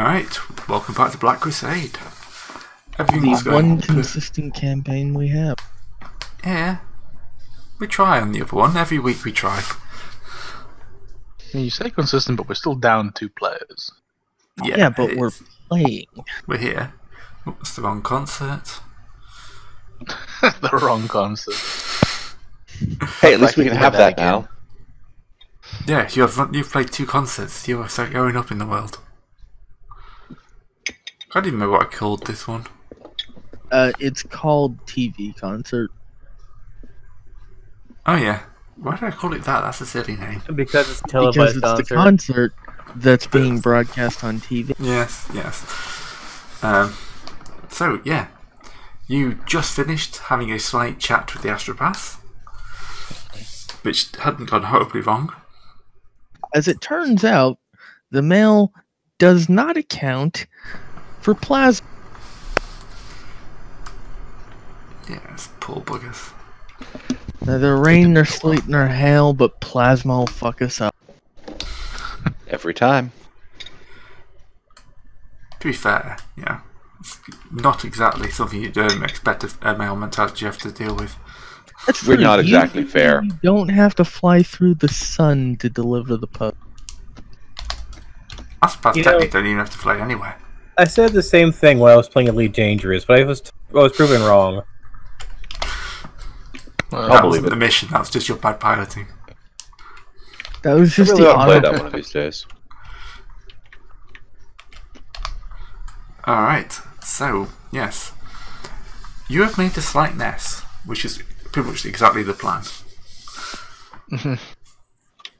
Alright, welcome back to Black Crusade. The one consistent campaign we have. Yeah. We try on the other one. Every week we try. You say consistent, but we're still down 2 players. Yeah, but we're playing. We're here. Oh, it's the wrong concert. The wrong concert. Hey, at least we can have that now. Yeah, you've played 2 concerts. You're going up in the world. I didn't know what I called this one. It's called TV Concert. Oh yeah. Why did I call it that? That's a silly name. Because it's televised because it's the concert that's being broadcast on TV. Yes, yes. So, yeah. You just finished having a slight chat with the astropath, which hadn't gone horribly wrong. As it turns out, the mail does not account for plasma. Yes, poor buggers. Neither rain nor sleet nor hail, but plasma will fuck us up. Every time. To be fair, yeah, it's not exactly something you don't expect a male mentality you have to deal with. That's We're not exactly fair. You don't have to fly through the sun to deliver the post. Astropaths technically don't even have to fly anywhere. I said the same thing when I was playing Elite Dangerous, but I was proven wrong. Well, that wasn't the mission, that was just your bad piloting. That was just the I'll play that one of these days. Alright, so, yes. You have made a slight mess, which is pretty much exactly the plan.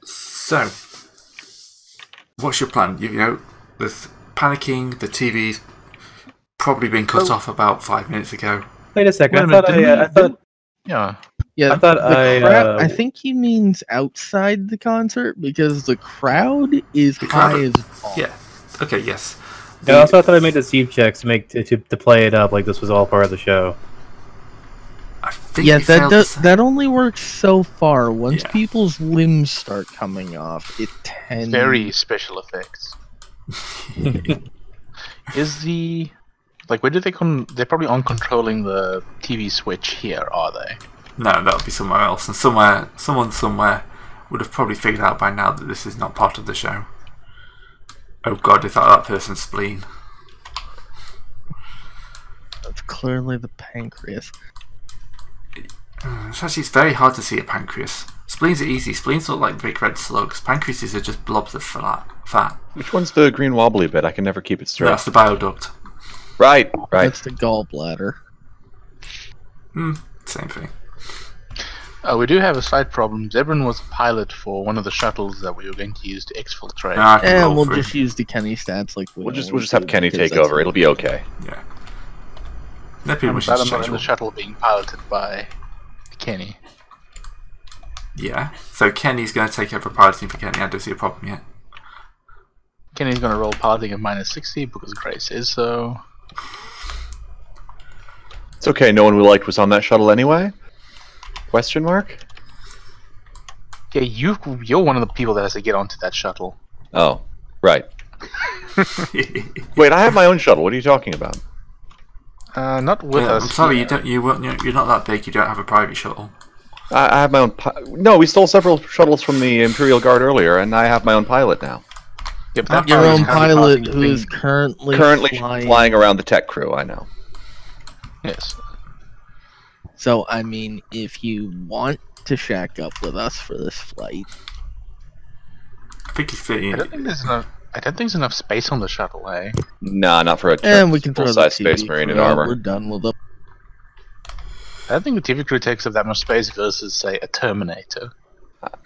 So, what's your plan? You know, there's panicking, the TV's probably been cut off about 5 minutes ago. Wait a second, I thought... Yeah, I thought I think he means outside the concert because the crowd is high as fuck. Yeah. Okay. Yes. And also, I thought I made the Steam checks to play it up like this was all part of the show. I think yeah, that only works so far. Once people's limbs start coming off, it tends very special effects. Is the where do they they're probably on controlling the TV switch here, are they? No, that would be somewhere else, and someone somewhere would have probably figured out by now that this is not part of the show. Oh god, is that person's spleen? That's clearly the pancreas. It's very hard to see a pancreas. Spleens are easy. Spleens look like big red slugs. Pancreases are just blobs of fat. Which one's the green wobbly bit? I can never keep it straight. That's the bile duct. Right. That's the gallbladder. Same thing. We do have a slight problem. Zebrin was a pilot for one of the shuttles that we were going to use to exfiltrate. And we'll just use the Kenny stats like we'll just have Kenny take over. It'll be okay. Yeah. The shuttle being piloted by Kenny. Yeah. So Kenny's going to take over piloting for Kenny. I don't see a problem yet. Kenny's going to roll piloting at -60 because Gray says so. It's okay. No one we liked was on that shuttle anyway. Question mark? Yeah, you're one of the people that has to get onto that shuttle. Oh, right. Wait, I have my own shuttle. What are you talking about? Not with us. I'm sorry, you're not that big. You don't have a private shuttle. I have my own. No, we stole several shuttles from the Imperial Guard earlier, and I have my own pilot now. Yeah, but your own pilot who is currently flying around the tech crew. I know. Yes. So, I mean, if you want to shack up with us for this flight... I think he's fitting. I don't think there's enough space on the shuttle, eh? Nah, not for a and we can throw full-size Space Marine in armor. We're done with them. I don't think the TV crew takes up that much space versus, say, a Terminator.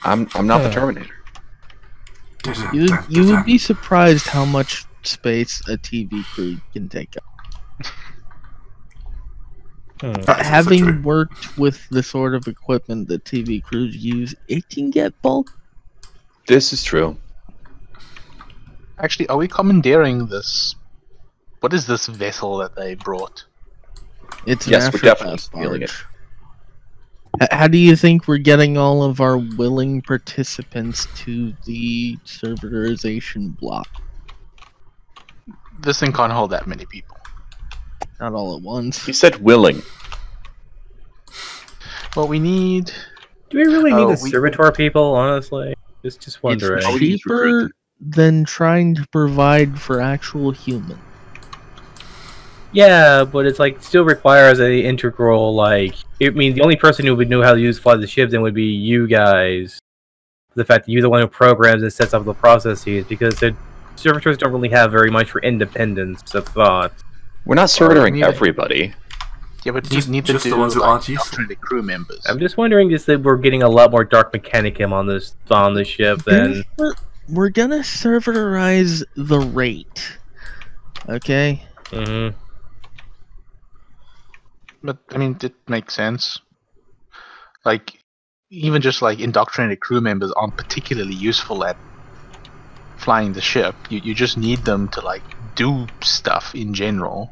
I'm not the Terminator. You would be surprised how much space a TV crew can take up. Having worked with the sort of equipment that TV crews use, it can get bulky. This is true. Actually, are we commandeering this? What is this vessel that they brought? It's yes, we're definitely stealing it. How do you think we're getting all of our willing participants to the servitorization block? this thing can't hold that many people. Not all at once. He said willing. Well, we need. Do we really need Oh, the servitor people? Honestly, just wondering. It's How would you recruit cheaper than trying to provide for actual humans. Yeah, but it's like still requires a integral like. I mean, the only person who would know how to fly the ships then would be you guys. The fact that you're the one who programs and sets up the processes, because the servitors don't really have very much for independence of thought. We're not servitoring everybody. Yeah, but Just- you need just to the do ones who like, aren't useful. indoctrinate crew members. I'm just wondering just that we're getting a lot more dark mechanicum on this ship than. We're gonna serverize the rate. Okay? Mm-hmm. But I mean, it makes sense. Like, even just like indoctrinated crew members aren't particularly useful at flying the ship. You just need them to like do stuff in general.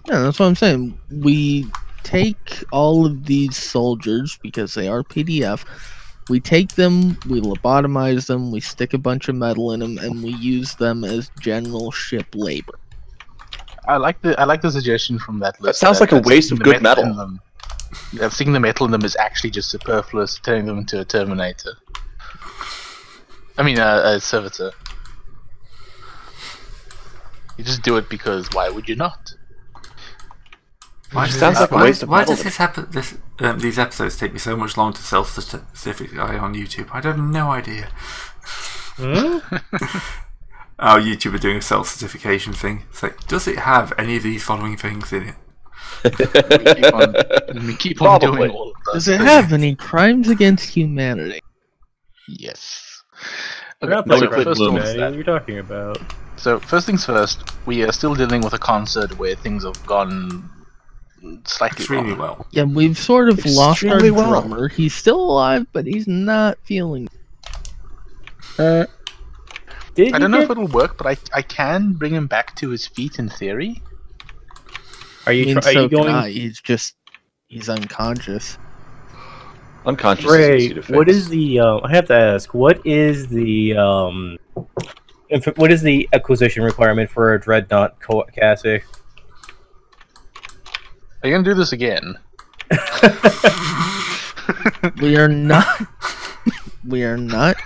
Yeah, that's what I'm saying. We take all of these soldiers, because they are PDF, we take them, we lobotomize them, we stick a bunch of metal in them, and we use them as general ship labor. I like the suggestion from that list. sounds like a waste sticking of the good metal. in them- that sticking the metal in them is actually just superfluous, turning them into a Terminator. I mean, a servitor. You just do it because why would you not? Why It does sounds like a waste of why metal. does this happen? These episodes take me so much longer to self-certify on YouTube. I have no idea. Our YouTube are doing a self-certification thing. It's like, does it have any of these following things in it? We keep on Probably. doing all of those Does it things. have any crimes against humanity? Yes. We're not no, playing so Crusade, first man. things What are you talking about? So first things first, we are still dealing with a concert where things have gone slightly Extremely wrong. well. Yeah, we've sort of lost our Extremely well. drummer. He's still alive, but he's not feeling. Did I don't know you if it'll work, but I can bring him back to his feet in theory. Are I you mean, are so you can going? I. He's unconscious. Unconscious is easy Ray, to fix. what is the? I have to ask. What is the? What is the acquisition requirement for a dreadnought Cassie? Are you gonna do this again? We are not. We are not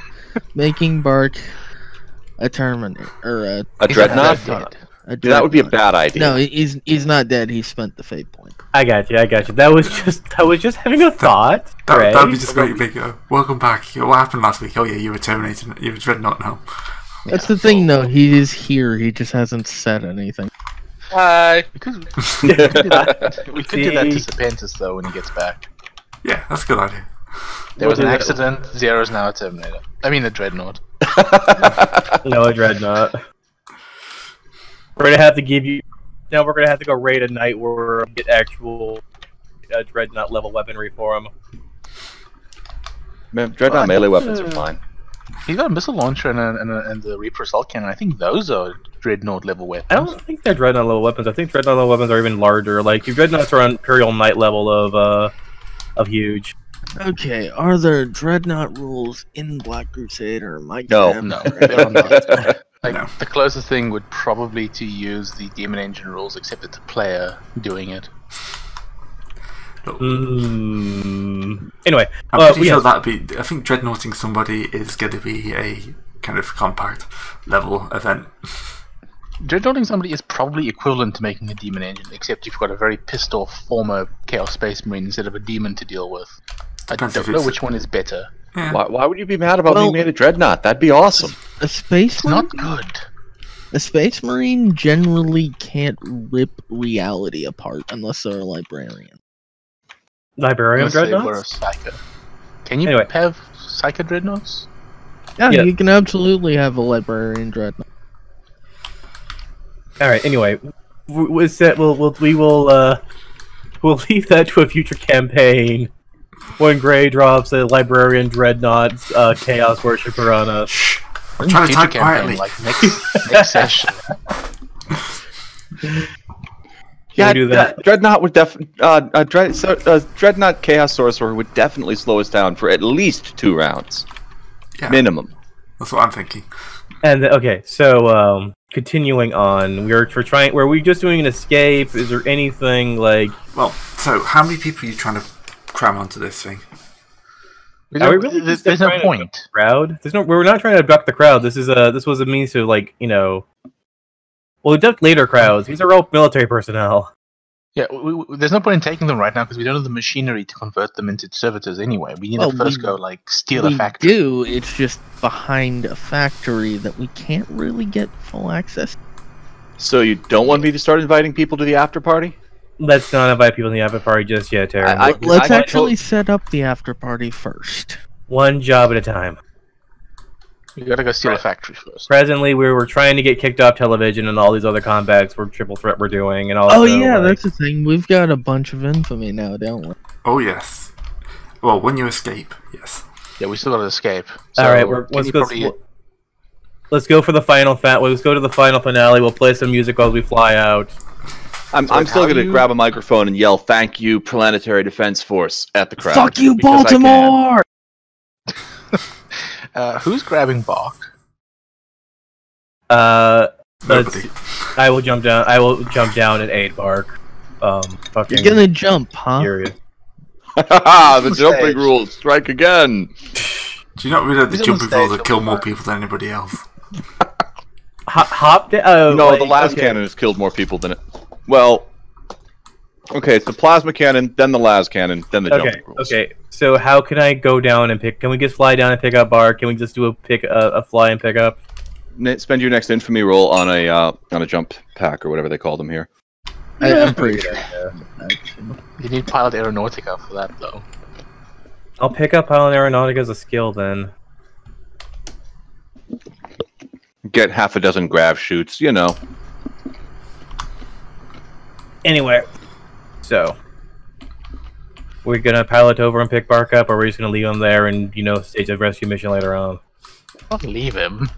making Bark a Terminator or a He's dreadnought? not dead. That would be a dreadnought. bad idea. No, he's not dead. He spent the fate point. I got you. That was just having a thought. Ray. That would be just very big. Welcome back. What happened last week? Oh yeah, you were terminated. You were dreadnought now. That's the thing, though. He is here. He just hasn't said anything. Hi. We could do that. We could do that to See? Serpentis though when he gets back. Yeah, that's a good idea. There was an do that. accident. Zero's now a Terminator. I mean a Dreadnought. No, a dreadnought. We're gonna have to give you. Now we're gonna have to go raid a night where we get actual dreadnought level weaponry for him. Man, dreadnought melee weapons are fine. He's got a missile launcher and the Reaper Assault Cannon. I think those are Dreadnought level weapons. I don't think they're dreadnought level weapons. I think dreadnought level weapons are even larger. Like your dreadnoughts are on Imperial Knight level of huge. Okay, are there dreadnought rules in Black Crusade, or am I No. gonna No, have- they're not. Like, No. the closest thing would probably to use the Demon Engine rules, except it's a player doing it. Anyway, I'm pretty yes. sure that'd be. I think dreadnoughting somebody is going to be a kind of compact level event. Dreadnoughting somebody is probably equivalent to making a Demon Engine, except you've got a very pissed off former Chaos Space Marine instead of a demon to deal with. I Depends don't if know it's- which one is better. Yeah. Why would you be mad about Well- being made a dreadnought? That'd be awesome. a space It's marine? not good. A space marine generally can't rip reality apart unless they're a librarian. Librarian Unless they were a dreadnoughts. Psycho. Can you Anyway. have Psycho Dreadnoughts? Yeah, Yeah. you can absolutely have a librarian dreadnought. All right. Anyway, we will we'll leave that to a future campaign when Gray drops a librarian dreadnought chaos worshiper on us. Shh. I'm trying to Future type campaign, quietly. like next session. Yeah, do that. Dreadnought would Dreadnought Chaos Sorcerer would definitely slow us down for at least 2 rounds. Yeah, Minimum. that's what I'm thinking. And okay, so continuing on? We're trying. Were we just doing an escape? Is there anything like? Well, so how many people are you trying to cram onto this thing? Are we really There's no point. Crowd? There's no. We're not trying to abduct the crowd. This was a means to like well, abduct later crowds. These are all military personnel. Yeah, there's no point in taking them right now because we don't have the machinery to convert them into servitors anyway. We need to first go steal a factory. We do. It's just behind a factory that we can't really get full access. So you don't want me to start inviting people to the after party? Let's not invite people in the after party just yet, Terry. Let's actually set up the after party first. One job at a time. You gotta go steal a factory first. Presently, we're trying to get kicked off television and all these other combats we're triple threat we're doing and all. Oh yeah, that's the thing. We've got a bunch of infamy now, don't we? Oh yes. Well, when you escape, yes. Yeah, we still gotta escape. So all right, let's go for the final Let's go to the final finale. We'll play some music while we fly out. I'm still going to grab a microphone and yell, "Thank you, Planetary Defense Force," at the crowd. Fuck you, Baltimore! Who's grabbing Bach? I will jump down. I will jump down and aid Bark. Fucking. You're gonna jump, huh? Furious. The jumping rules strike again. Do you not realize the jumping rules that kill more people than anybody else? Hop down. No, the las cannon has killed more people than it. Well, okay, it's the plasma cannon, then the las cannon, then the jumping rules. Okay, so how can I go down and pick? Can we just fly down and pick up Bark? Can we just do a fly and pick up? Spend your next infamy roll on a jump pack or whatever they call them here. I'm pretty sure. You need Pilot Aeronautica for that, though. I'll pick up Pilot Aeronautica as a skill then. Get half a dozen grav shoots, you know. Anyway, so we're gonna pilot over and pick Bark up, or we're just gonna leave him there and stage a rescue mission later on. Not leave him.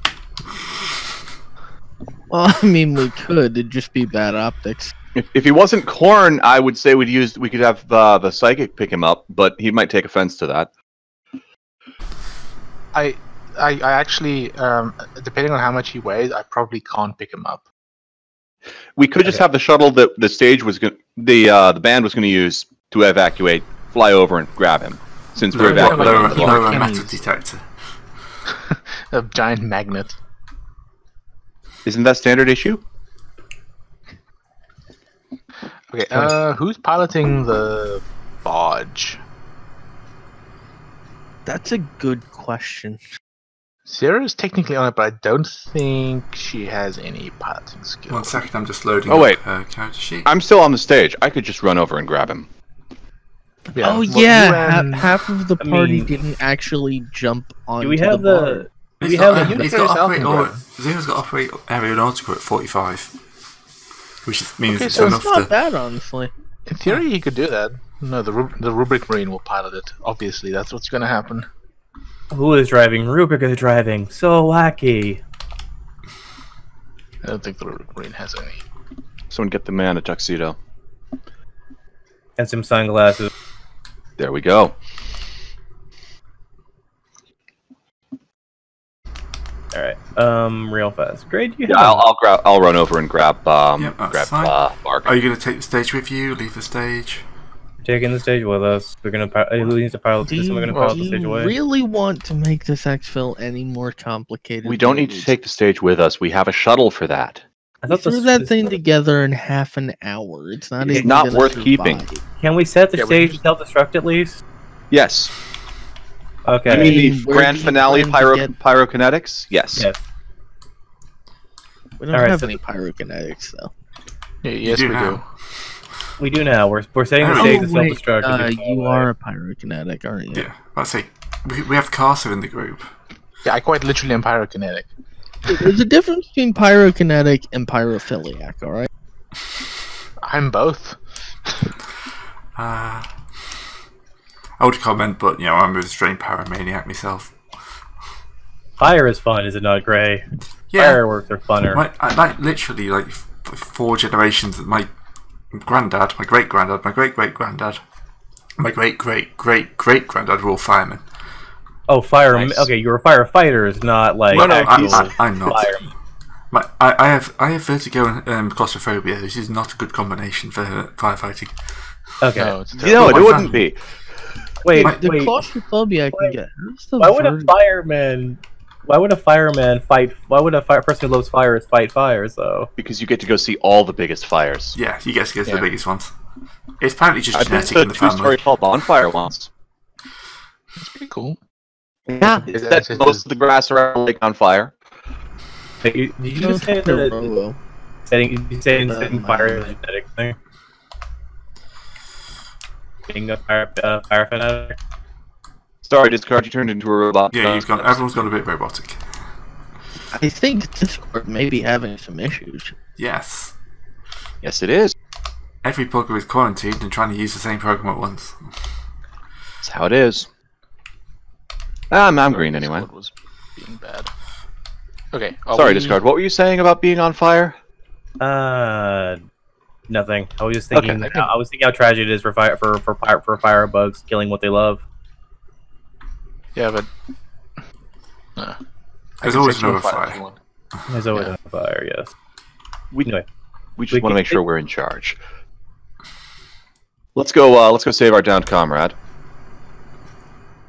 Well, I mean, we could. It'd just be bad optics. If he wasn't Korn, I would say we could have the psychic pick him up, but he might take offense to that. I actually, depending on how much he weighs, I probably can't pick him up. We could just have the shuttle that the stage was the band was going to use to evacuate, fly over and grab him. Since we're evacuating, lower metal detector. A giant magnet. Isn't that standard issue? Okay, who's piloting the barge? That's a good question. Sarah's technically on it, but I don't think she has any piloting skills. 1 second, I'm just loading her character sheet. I'm still on the stage. I could just run over and grab him. Yeah, oh yeah, half of the party didn't actually jump on. Do we have the? Do we have the? He's got operate. Zero's got operate aeronautica at 45, which means it's enough to. It's not bad, honestly. In theory, he could do that. No, the Rubric Marine will pilot it. Obviously, that's what's going to happen. Who is driving? Rubric is driving. So wacky. I don't think the Rubric Marine has any. Someone get the man a tuxedo. And some sunglasses. There we go. All right. Real fast. Great. I'll run over and grab Bark. Are you going to take the stage with you? Leave the stage. Taking the stage with us. We're gonna. Who needs to pilot this? And we're gonna pilot the stage away. Do you really want to make this exfil any more complicated? We don't need to take the stage with us. We have a shuttle for that. I thought threw that thing together in half an hour. It's not even not worth keeping. Can we set the stage self-destruct at least? Yes. Okay. I mean the grand finale pyrokinetics? Yes. We don't have any pyrokinetics though. Yes, we do. We do now. We're setting the stage to self-destruct. You are a pyrokinetic, aren't you? Yeah. I'd say we have Carter in the group. Yeah, I quite literally am pyrokinetic. There's a difference between pyrokinetic and pyrophiliac, alright? I'm both. I would comment, but I'm a restrained pyromaniac myself. Fire is fun, is it not, Gray? Yeah. Fireworks are funner. Literally 4 generations of my granddad, my great-granddad, my great-great-granddad, my great-great-great-great-granddad were all firemen. Oh, fire! Nice. Okay, you're a firefighter, is not like I'm not. Fire. I have vertigo and claustrophobia. This is not a good combination for firefighting. Okay. No, it's You terrible. know, it wouldn't be. Wait, The wait. claustrophobia I can Wait. get. How's the Why would a vertigo? fireman? Why would a fireman fight? Why would a person who loves fires fight fires though? Because you get to go see all the biggest fires. Yeah, you get to go to Yeah. the biggest ones. It's apparently just I've been genetic to a in the family. two-story tall bonfire once. It's pretty cool. Yeah, Is it that- set most of the grass around the lake on fire. Did you just say that setting fire is a genetic thing? Being a fire fanatic. Sorry, Discard, you turned into a robot. Yeah, everyone's gone a bit robotic. I think Discord may be having some issues. Yes. Yes, it is. Every poker is quarantined and trying to use the same program at once. That's how it is. I'm green anyway. Discord was being bad. Okay. Sorry, Discard. What were you saying about being on fire? Nothing. I was just thinking. Okay. I was thinking how tragic it is for firebugs killing what they love. Yeah, but There's always another fire. There's always a fire. Yes. Anyway, We just want to make sure we're in charge. Let's go. Let's go save our downed comrade.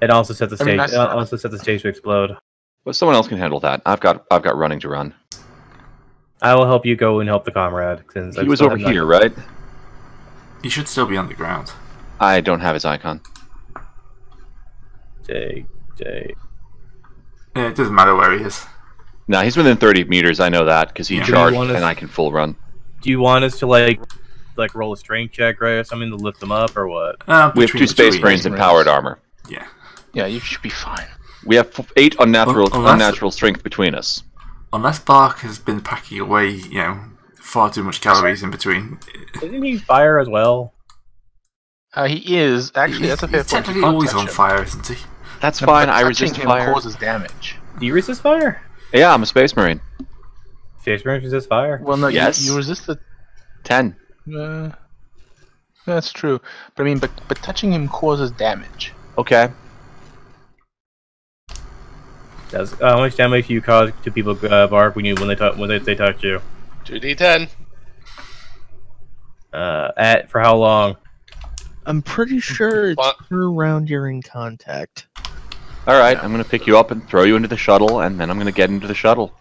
it also set the I mean, stage. that's- It also set the stage to explode. But someone else can handle that. I've got running to run. I will help you go and help the comrade since He was over here, right? He should still be on the ground. I don't have his icon. Jay. Yeah, it doesn't matter where he is. No, he's within 30 meters. I know that because he Yeah. charged Do you want us- and I can full run. Do you want us to like roll a strength check, right, or something to lift them up, or what? We have Between 2 the space two, brains and Marines. powered armor. Yeah. Yeah, you should be fine. We have 8 Unless- unnatural strength between us. Unless Bark has been packing away, far too much calories in between. Isn't he fire as well? He is actually. That's a fair He's point. technically You can't always touch on him. fire, isn't he? That's No, fine. but I touching resist him fire. causes damage. Do you resist fire? Yeah, I'm a space marine. Space Marines resist fire. Well, no, Yes. you resist the. 10. That's true, but I mean, but touching him causes damage. Okay. How much damage do you cause to people, Bark, when they touch you? 2d10. For how long? I'm pretty sure it's What? per round you're in contact. All right. I'm gonna pick you up and throw you into the shuttle, and then I'm gonna get into the shuttle.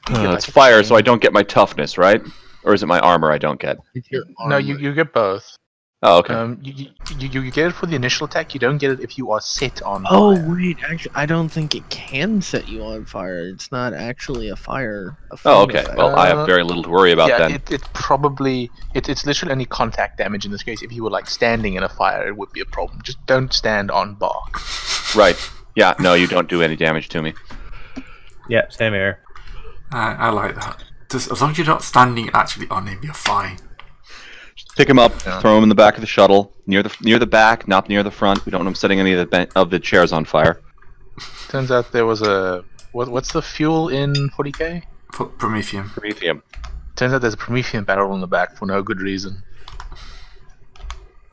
You get, It's like, a fire, chain. so I don't get my toughness, right? Or is it my armor I don't get? It's your No, armor. you get both. Oh, okay. You get it for the initial attack. You don't get it if you are set on Oh fire. wait, actually, I don't think it can set you on fire. It's not actually a fire. Oh, flame okay. effect. Well, I have very little to worry about Yeah, then. it's probably it's literally only contact damage in this case. If you were like standing in a fire, it would be a problem. Just don't stand on bark. Right. Yeah. No, you don't do any damage to me. Yeah, same here. I like that. Just, as long as you're not standing actually on him, you're fine. Just pick him up, Yeah. throw him in the back of the shuttle, near the back, not near the front. We don't want him setting any of the chairs on fire. Turns out there was a what's the fuel in 40k? For Prometheum. Prometheum. Turns out there's a Promethean barrel in the back for no good reason.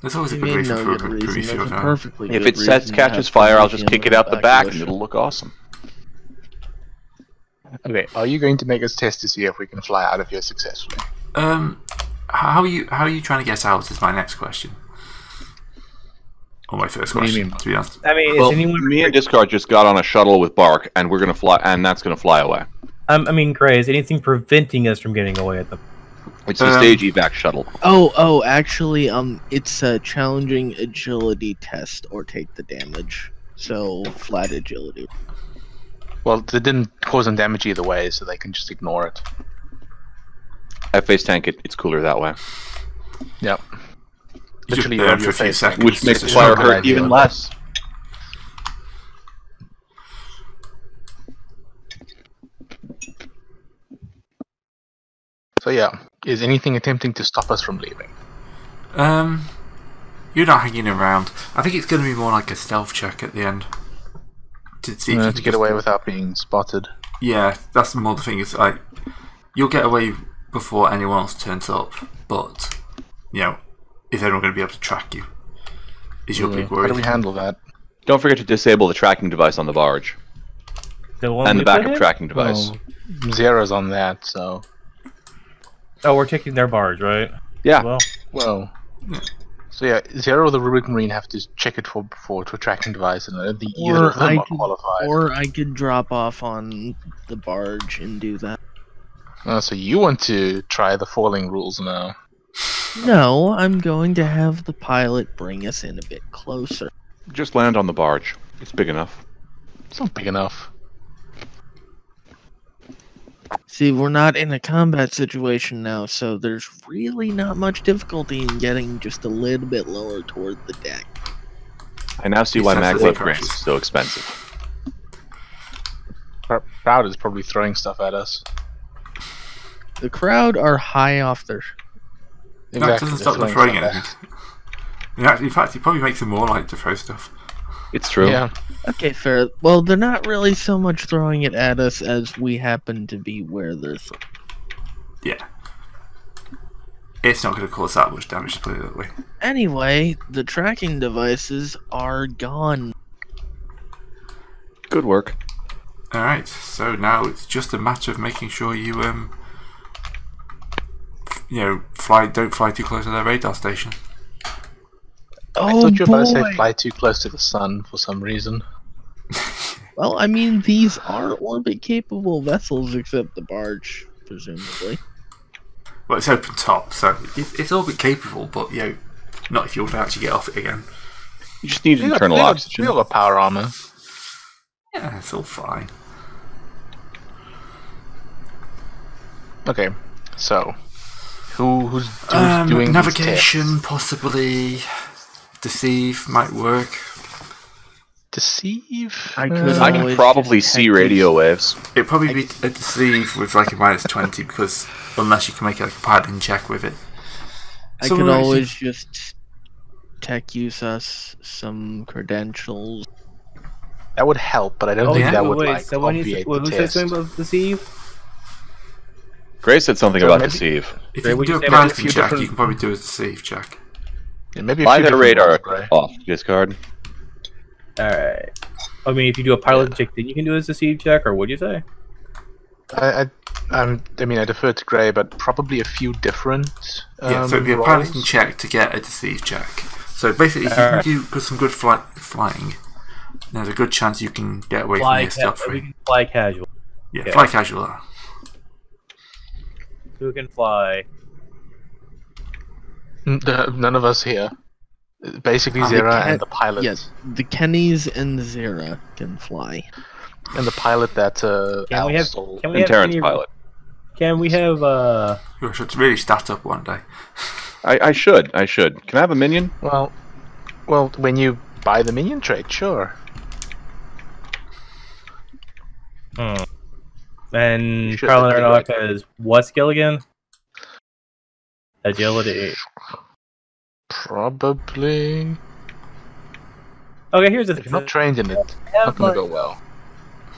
There's always a You good mean reason no for a good reason. Prometheum. That's a perfectly If good it sets reason to catches have fire, I'll just Prometheum kick it out the back, of and the it'll look awesome. Okay, are you going to make us test to see if we can fly out of here successfully? How are you trying to get out is my next question. Or my first What do you question, mean? to be honest. I mean, Well, is anyone? me and Discard just got on a shuttle with Bark, and we're gonna fly, and that's gonna fly away. I mean, Gray, is anything preventing us from getting away at the? It's the stage evac shuttle. Oh, actually, it's a challenging agility test or take the damage. So flat agility. Well, they didn't cause them damage either way, so they can just ignore it. I face tank it. It's cooler that way, Yep. You just Literally, burn your for a few face. seconds. which makes the It's fire not a good hurt idea. even less. So yeah, is anything attempting to stop us from leaving? You're not hanging around. I think it's going to be more like a stealth check at the end. To see if you To can get just- away without being spotted. Yeah, that's more the thing. Is like you'll get away before anyone else turns up, but if they're not going to be able to track you, is your big How do we worry. handle that? Don't forget to disable the tracking device on the barge. The one And we the put backup in? tracking device. Well, Zero's on that, so Oh, we're taking their barge, right? Yeah. Well, so yeah, Zero or the Rubik Marine have to check it for tracking device, and I don't think either Or of them I are could, qualified. or I could drop off on the barge and do that. So you want to try the falling rules now? No, I'm going to have the pilot bring us in a bit closer. Just land on the barge. It's big enough. It's not big enough. See, we're not in a combat situation now, so there's really not much difficulty in getting just a little bit lower toward the deck. I now see He why says that maglev he grants crashes. is so expensive. Crowd is probably throwing stuff at us. The crowd are high off their... That doesn't they're stop them throwing stuff at anything. In fact, it probably makes them more like to throw stuff. It's true. Yeah. Okay, fair. Well, they're not really so much throwing it at us as we happen to be where they're Yeah. It's not going to cause that much damage, to put it that way. Anyway, the tracking devices are gone. Good work. Alright, so now it's just a matter of making sure you, don't fly too close to their radar station. I Oh, thought you were about to boy. say fly too close to the sun for some reason. Well, I mean, these are orbit-capable vessels, except the barge, presumably. Well, it's open top, so it's all bit capable, but, not if you want to actually get off it again. You just need internal they oxygen. got power armor. Yeah, it's all fine. Okay, so who's doing navigation, possibly. Deceive might work. Deceive? I could I can always probably just see head radio waves. It'd probably be a deceive with like a -20 because unless you can make like a padding check with it. I So could we're always just tech use us some credentials. That would help, but I don't oh think yeah. that would Wait, like so when you obviate who the said test. something about deceive? Gray said something So about maybe- deceive. If Ray, you can would do you a say about a piloting few check, different- you can probably do a deceive check. Yeah, maybe a Fly few that different radar rules, right? off. Discard. Alright. I mean, if you do a pilot check, then you can do a deceive check, or what'd you say? I defer to Gray, but probably a few different. Yeah, so it'd be a roles. piloting check to get a deceive check. So basically, if you can Alright. do some good flying, there's a good chance you can get away from the stuff we free. can fly casual. Yeah, yeah. fly casual. Who can fly? None of us here. Basically, Ah, Zera Ken- and the pilot. Yes, the Kennys and the Zera can fly. And the pilot that Can Al we have? stole. Can we And have Terran's any- pilot. Can we have? You should really stat up one day. I should. Can I have a minion? Well, when you buy the minion trait, sure. And Sure, Carlin that'd be Aronnock great. has what skill again? Agility. Probably. Okay, here's the If thing. you're not trained in it, it's I not have gonna my, go well.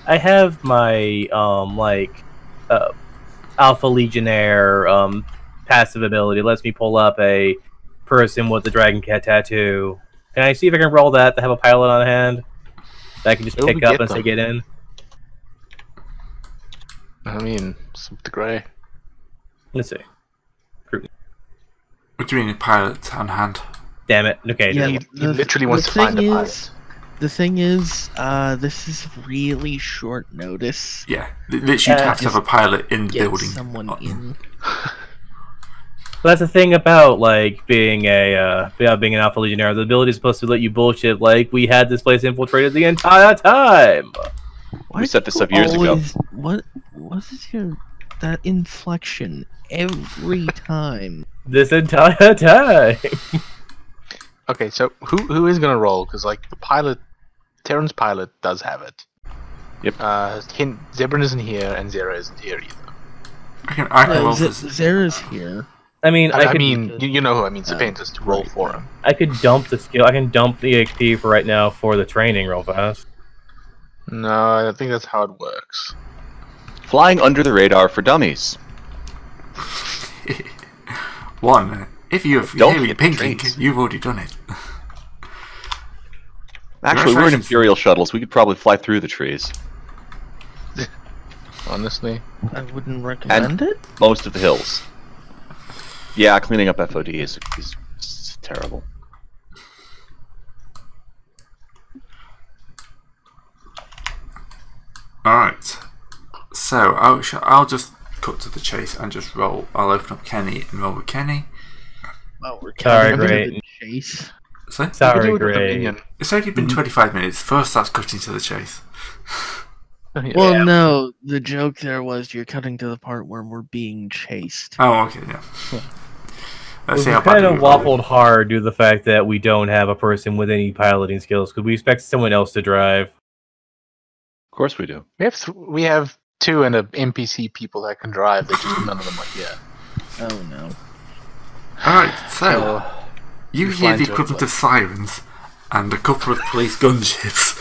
I have my Alpha Legionnaire passive ability. It lets me pull up a person with the Dragon Cat tattoo. Can I see if I can roll that to have a pilot on hand that I can just Where would pick we up get and say them? get in? I mean, it's up to Gray. Let's see. What do you mean, a pilot on hand? Damn it. Okay. Yeah, He literally wants to thing find a pilot. The thing is, this is really short notice. Yeah, literally, you have to have a pilot in the Get building. someone in. Well, that's the thing about being being an Alpha Legionnaire. The ability is supposed to let you bullshit like we had this place infiltrated the entire time. Why We do set this you up years ago. always- What is that inflection every time? This entire time. Okay, so who is gonna roll? Because like the pilot, Terran's pilot does have it. Yep. Zebrin isn't here, and Zera isn't here either. I can No, roll this. Zera's here. I mean, I could, mean, you know who I mean. Sapientus to roll for him. I could dump the skill. I can dump the XP for right now for the training real fast. No, I think that's how it works. Flying under the radar for dummies. One, if you have Don't hearing hit ping the ping, trees. you've already done it. Actually, we're in Congratulations. Imperial shuttles. We could probably fly through the trees. honestly. I wouldn't recommend it. Most of the hills. Yeah, cleaning up FOD is terrible. Alright. So, I'll just cut to the chase and just roll. I'll open up Kenny and roll with Kenny. Well, we're Sorry, counting great. the chase. So, You can do Sorry, it with Gray. Dominion. it's only been 25 minutes. First, that's cutting to the chase. Yeah. Well, no, the joke there was you're cutting to the part where we're being chased. Oh, okay, yeah. Let's see We how kind bad of waffled hard due to the fact that we don't have a person with any piloting skills. Could we expect someone else to drive? Of course we do. We have 2 and a NPC people that can drive. They just none of them are here. Oh no. Alright, so So, you you hear fly the to a equivalent of sirens and a couple of police gunships.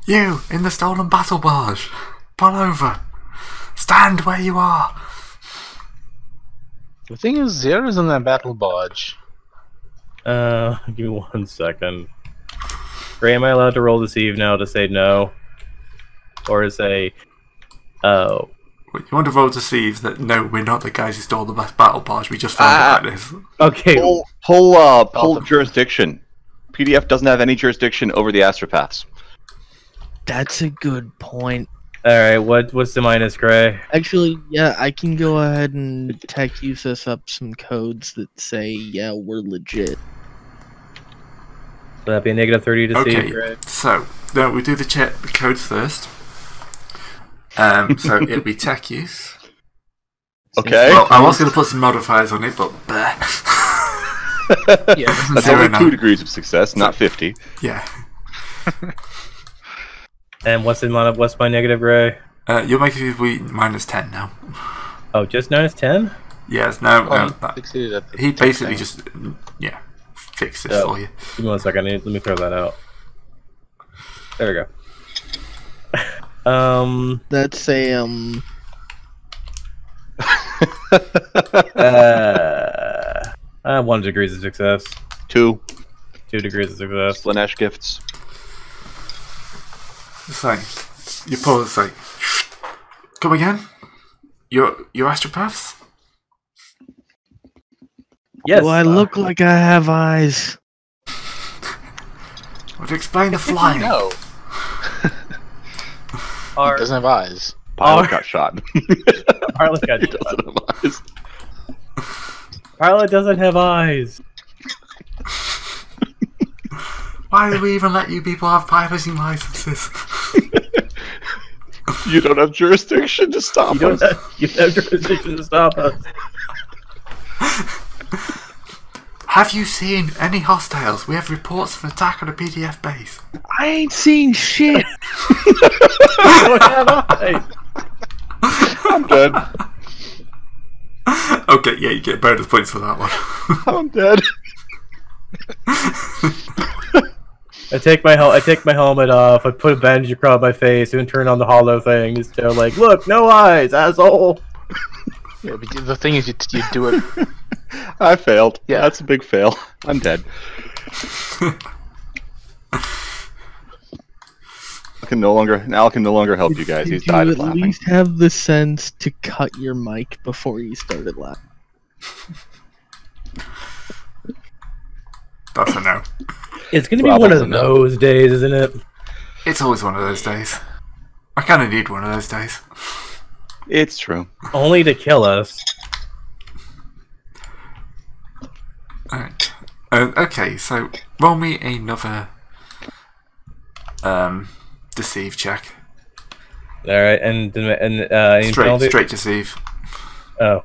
You in the stolen battle barge, pull over. Stand where you are. the thing is, Zero's in that battle barge. Give me 1 second. Gray, am I allowed to roll deceive now to say no? Or to say, oh. You want to roll to see that no, we're not the guys who stole the best battle barge. We just found out this. Okay, Pull jurisdiction. PDF doesn't have any jurisdiction over the astropaths. That's a good point. alright, what's the minus, Gray? Actually, yeah, I can go ahead and tech use us up some codes that say, yeah, we're legit. Would that be a negative 30 deceive, Okay, Gray? so no, we do the codes first. So it'll be tech use. Okay. Well, I was going to put some modifiers on it, but Yeah, That's Zero only now. 2 degrees of success, not 50. yeah. And what's my negative, Gray? You're making it minus 10 now. Oh, just minus 10? Yes, no. succeeded at the He tech basically thing. just, fixed this Oh. for you. Give me 1 second, let me throw that out. There we go. That's a, 1 degrees of success. 2 2 degrees of success. Slanesh gifts. It's like, you pull, it's like, come again? Your astropaths? Yes. do I look like I have eyes? Would explain the flying. No, he doesn't have eyes. Pilot got shot. Pilot got He shot. doesn't have eyes. Pilot doesn't have eyes. Why do we even let you people have piloting licenses? You don't have jurisdiction to stop You don't us. have jurisdiction to stop us. Have you seen any hostiles? We have reports of an attack on a PDF base. I ain't seen shit. You don't have eyes. I'm dead. Okay, yeah, you get bonus points for that one. I'm dead. I take my helmet off. I put a bandage across my face and turn on the hollow thing. Just to like, look, no eyes, asshole. Yeah, but the thing is, you do it. I failed. Yeah. That's a big fail. I'm dead. Al can no longer help you guys. He's Did died you of at laughing. least have the sense to cut your mic before you started laughing? That's a no. It's gonna be one of Probably not. those days, isn't it? It's always one of those days. I kind of need one of those days. It's true. Only to kill us. Alright. Okay, so roll me another deceive check. All right, and any penalty? Straight deceive. Oh.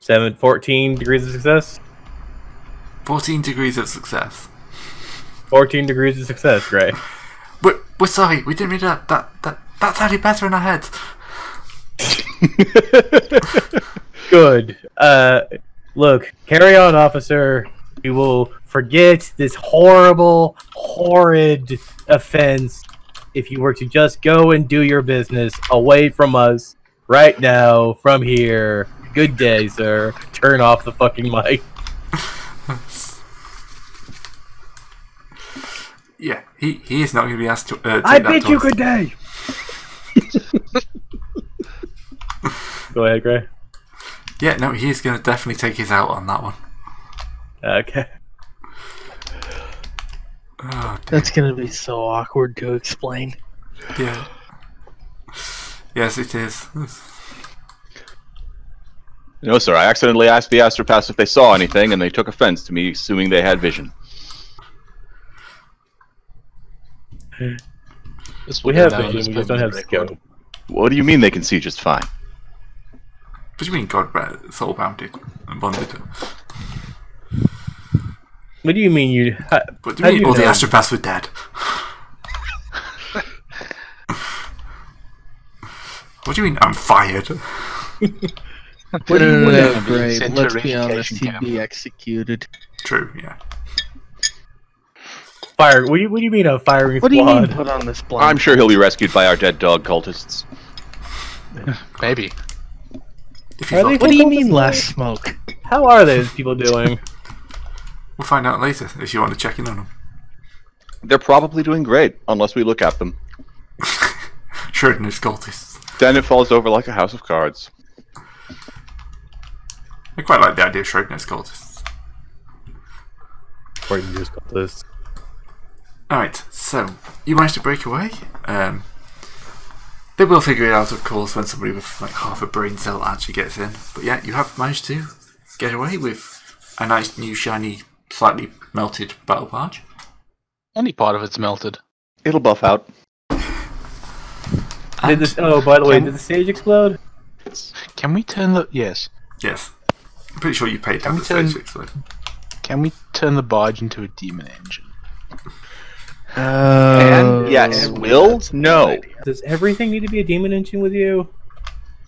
14 degrees of success. 14 degrees of success. 14 degrees of success, Gray. We're sorry, we didn't mean that. That sounded better in our heads. Good. Look, carry on, officer. We will forget this horrible, horrid offense if you were to just go and do your business away from us right now, from here. Good day, sir. Turn off the fucking mic. Yeah, he is not going to be asked to. Take I that bid you twice. good day. Go ahead, Gray. Yeah, no, he's going to definitely take his out on that one. Okay. Oh, dear. That's gonna be so awkward to explain. Yeah. Yes, it is. No, sir. I accidentally asked the Astropaths if they saw anything, and they took offense to me assuming they had vision. We have vision, we just don't have scope. What do you mean they can see just fine? What do you mean God soul bounded and bonded? What do you mean you... What do you mean all the Astropaths were dead? What do you mean I'm fired? No, great. Center Let's be honest, education he'd camp. be executed. True, yeah. Fire. What do you mean a firing What do you mean squad? put on this blind? I'm sure he'll be rescued by our dead dog cultists. Maybe. If Are he's they- not, What do you mean less smoke? How are those people doing? we'll find out later if you want to check in on them. They're probably doing great, unless we look at them. Schrodinger's cultists. Then it falls over like a house of cards. I quite like the idea of Schrodinger's cultists. Or you just got this. Alright, so you managed to break away. They will figure it out, of course, when somebody with like half a brain cell actually gets in. But yeah, you have managed to get away with a nice new shiny, slightly melted battle barge. Only part of it's melted. It'll buff out. Did this? Oh, by the way, did the stage explode? Can we turn the... Yes. Yes. I'm pretty sure you paid to Can have we the turn- stage explode. Can we turn the barge into a demon engine? And yes, will? No. Does everything need to be a demon engine with you?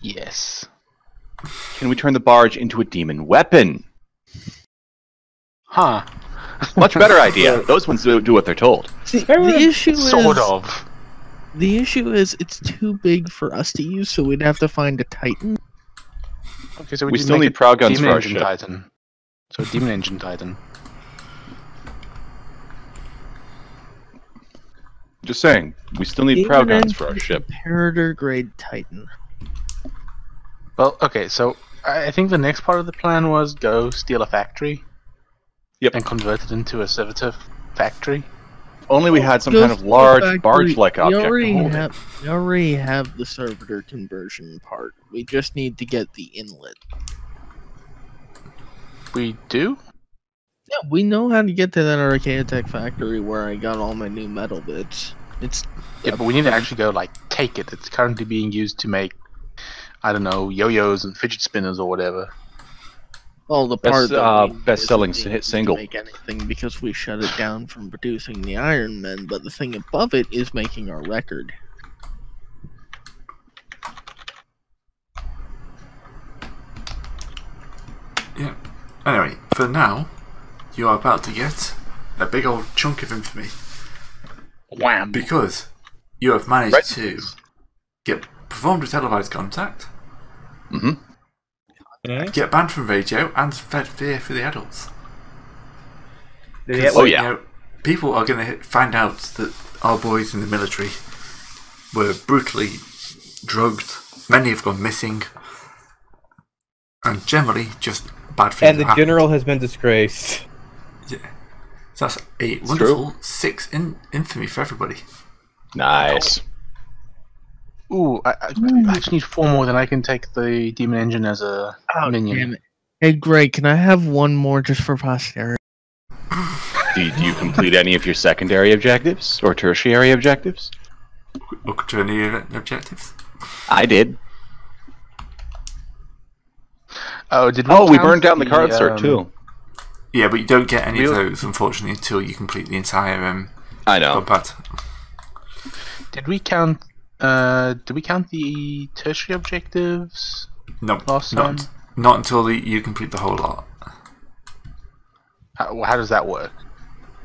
Yes. Can we turn the barge into a demon weapon? Huh. Much better idea. Those ones do what they're told. See, the issue is Sort of. the issue is it's too big for us to use, so we'd have to find a Titan. Okay, so We just still make need prow guns demon for our engine ship. Titan. So a demon engine Titan. Just saying, we still need prow guns for our ship. Imperator grade Titan. Well, okay, so I think the next part of the plan was go steal a factory. Yep. And convert it into a servitor factory. Only we had some Go kind of to the large factory. barge-like We object to already hold it. have, we already have the servitor conversion part. We just need to get the inlet. We do? Yeah, we know how to get to that Archaeotech factory where I got all my new metal bits. It's Yeah, but we need to actually go, like, take it. It's currently being used to make, I don't know, yo-yos and fidget spinners or whatever. all the Best, part that we best-selling isn't being hit used to single. make anything because we shut it down from producing the Iron Men. But the thing above it is making our record. Yeah. Anyway, for now, you are about to get a big old chunk of infamy. Wham! Because you have managed Right. to get performed a televised contact, get banned from radio, and fed fear for the adults. Oh, yeah. You know, people are going to find out that our boys in the military were brutally drugged, many have gone missing, and generally just bad things. And the happen. general has been disgraced. Yeah. So that's a wonderful 6 infamy for everybody. Nice. Ooh, I actually need 4 more, then I can take the demon engine as a minion. Damn it! Hey, Greg, can I have one more just for posterity? Did you complete any of your secondary objectives or tertiary objectives? Look to any objectives. I did. Oh, did Oh, we count burned down the card cert too. Yeah, but you don't get any of Really? those, unfortunately, until you complete the entire I know. combat. Did we count? Did we count the tertiary objectives? No, Last time? not until you complete the whole lot. How does that work?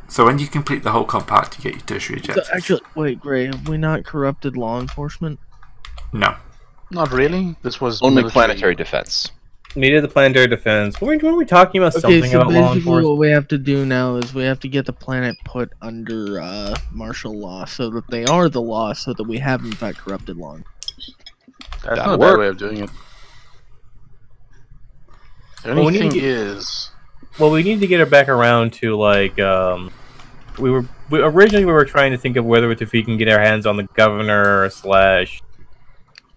So when you complete the whole compact, you get your tertiary So objectives. actually, wait, Gray, have we not corrupted law enforcement? No. Not really. This was Only military. planetary defense. We did the planetary defense. Weren't we talking about Okay, something so about law basically enforcement? what we have to do now is we have to get the planet put under martial law so that they are the law, so that we have in fact corrupted law. That's That'll not a bad work. way of doing it. The Well, only we need thing to get- is, Well, we need to get it back around to like originally we were trying to think of whether if we can get our hands on the governor slash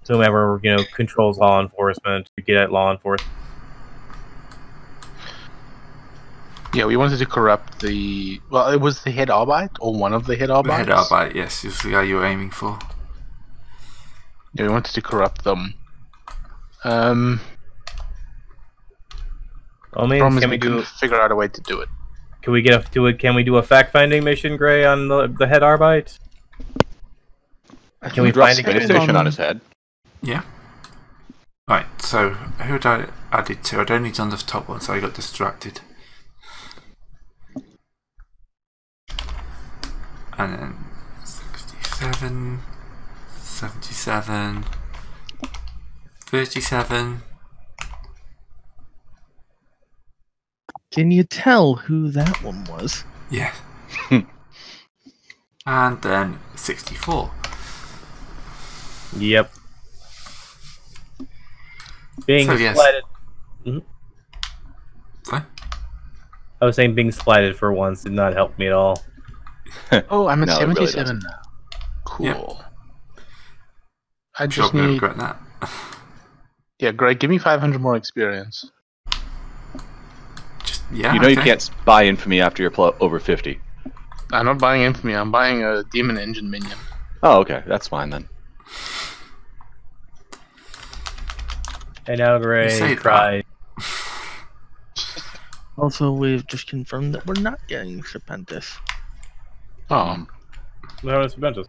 whomever controls law enforcement to get at law enforcement. yeah, we wanted to corrupt the. Well, it was the head Arbite or one of the head Arbites. The head Arbite, yes, is the guy you were aiming for. Yeah, we wanted to corrupt them. Well, Problem is can we we couldn't figure out a way to do it. Can we Can we do a fact finding mission, Gray, on the head Arbite? Can we drop find space it? station on his head? Yeah. Right, so who had I added to? I'd only done the top one, so I got distracted. And then 67, 77, 37. Can you tell who that one was? Yeah. And then 64. Yep. Being So, yes. splatted. Fine. I was saying being splatted for once did not help me at all. Oh, I'm at No, it really 77 now. Cool. Yep. I Sure, just I'm going to need. regret that. Yeah, Greg, give me 500 more experience. Just, yeah, You know you okay. can't buy infamy after you're over 50. I'm not buying Infamy, I'm buying a Demon Engine minion. Oh, okay. That's fine then. And now You say Gray that. tried. Also, we've just confirmed that we're not getting Serpentis. Oh, No, it's Ventus.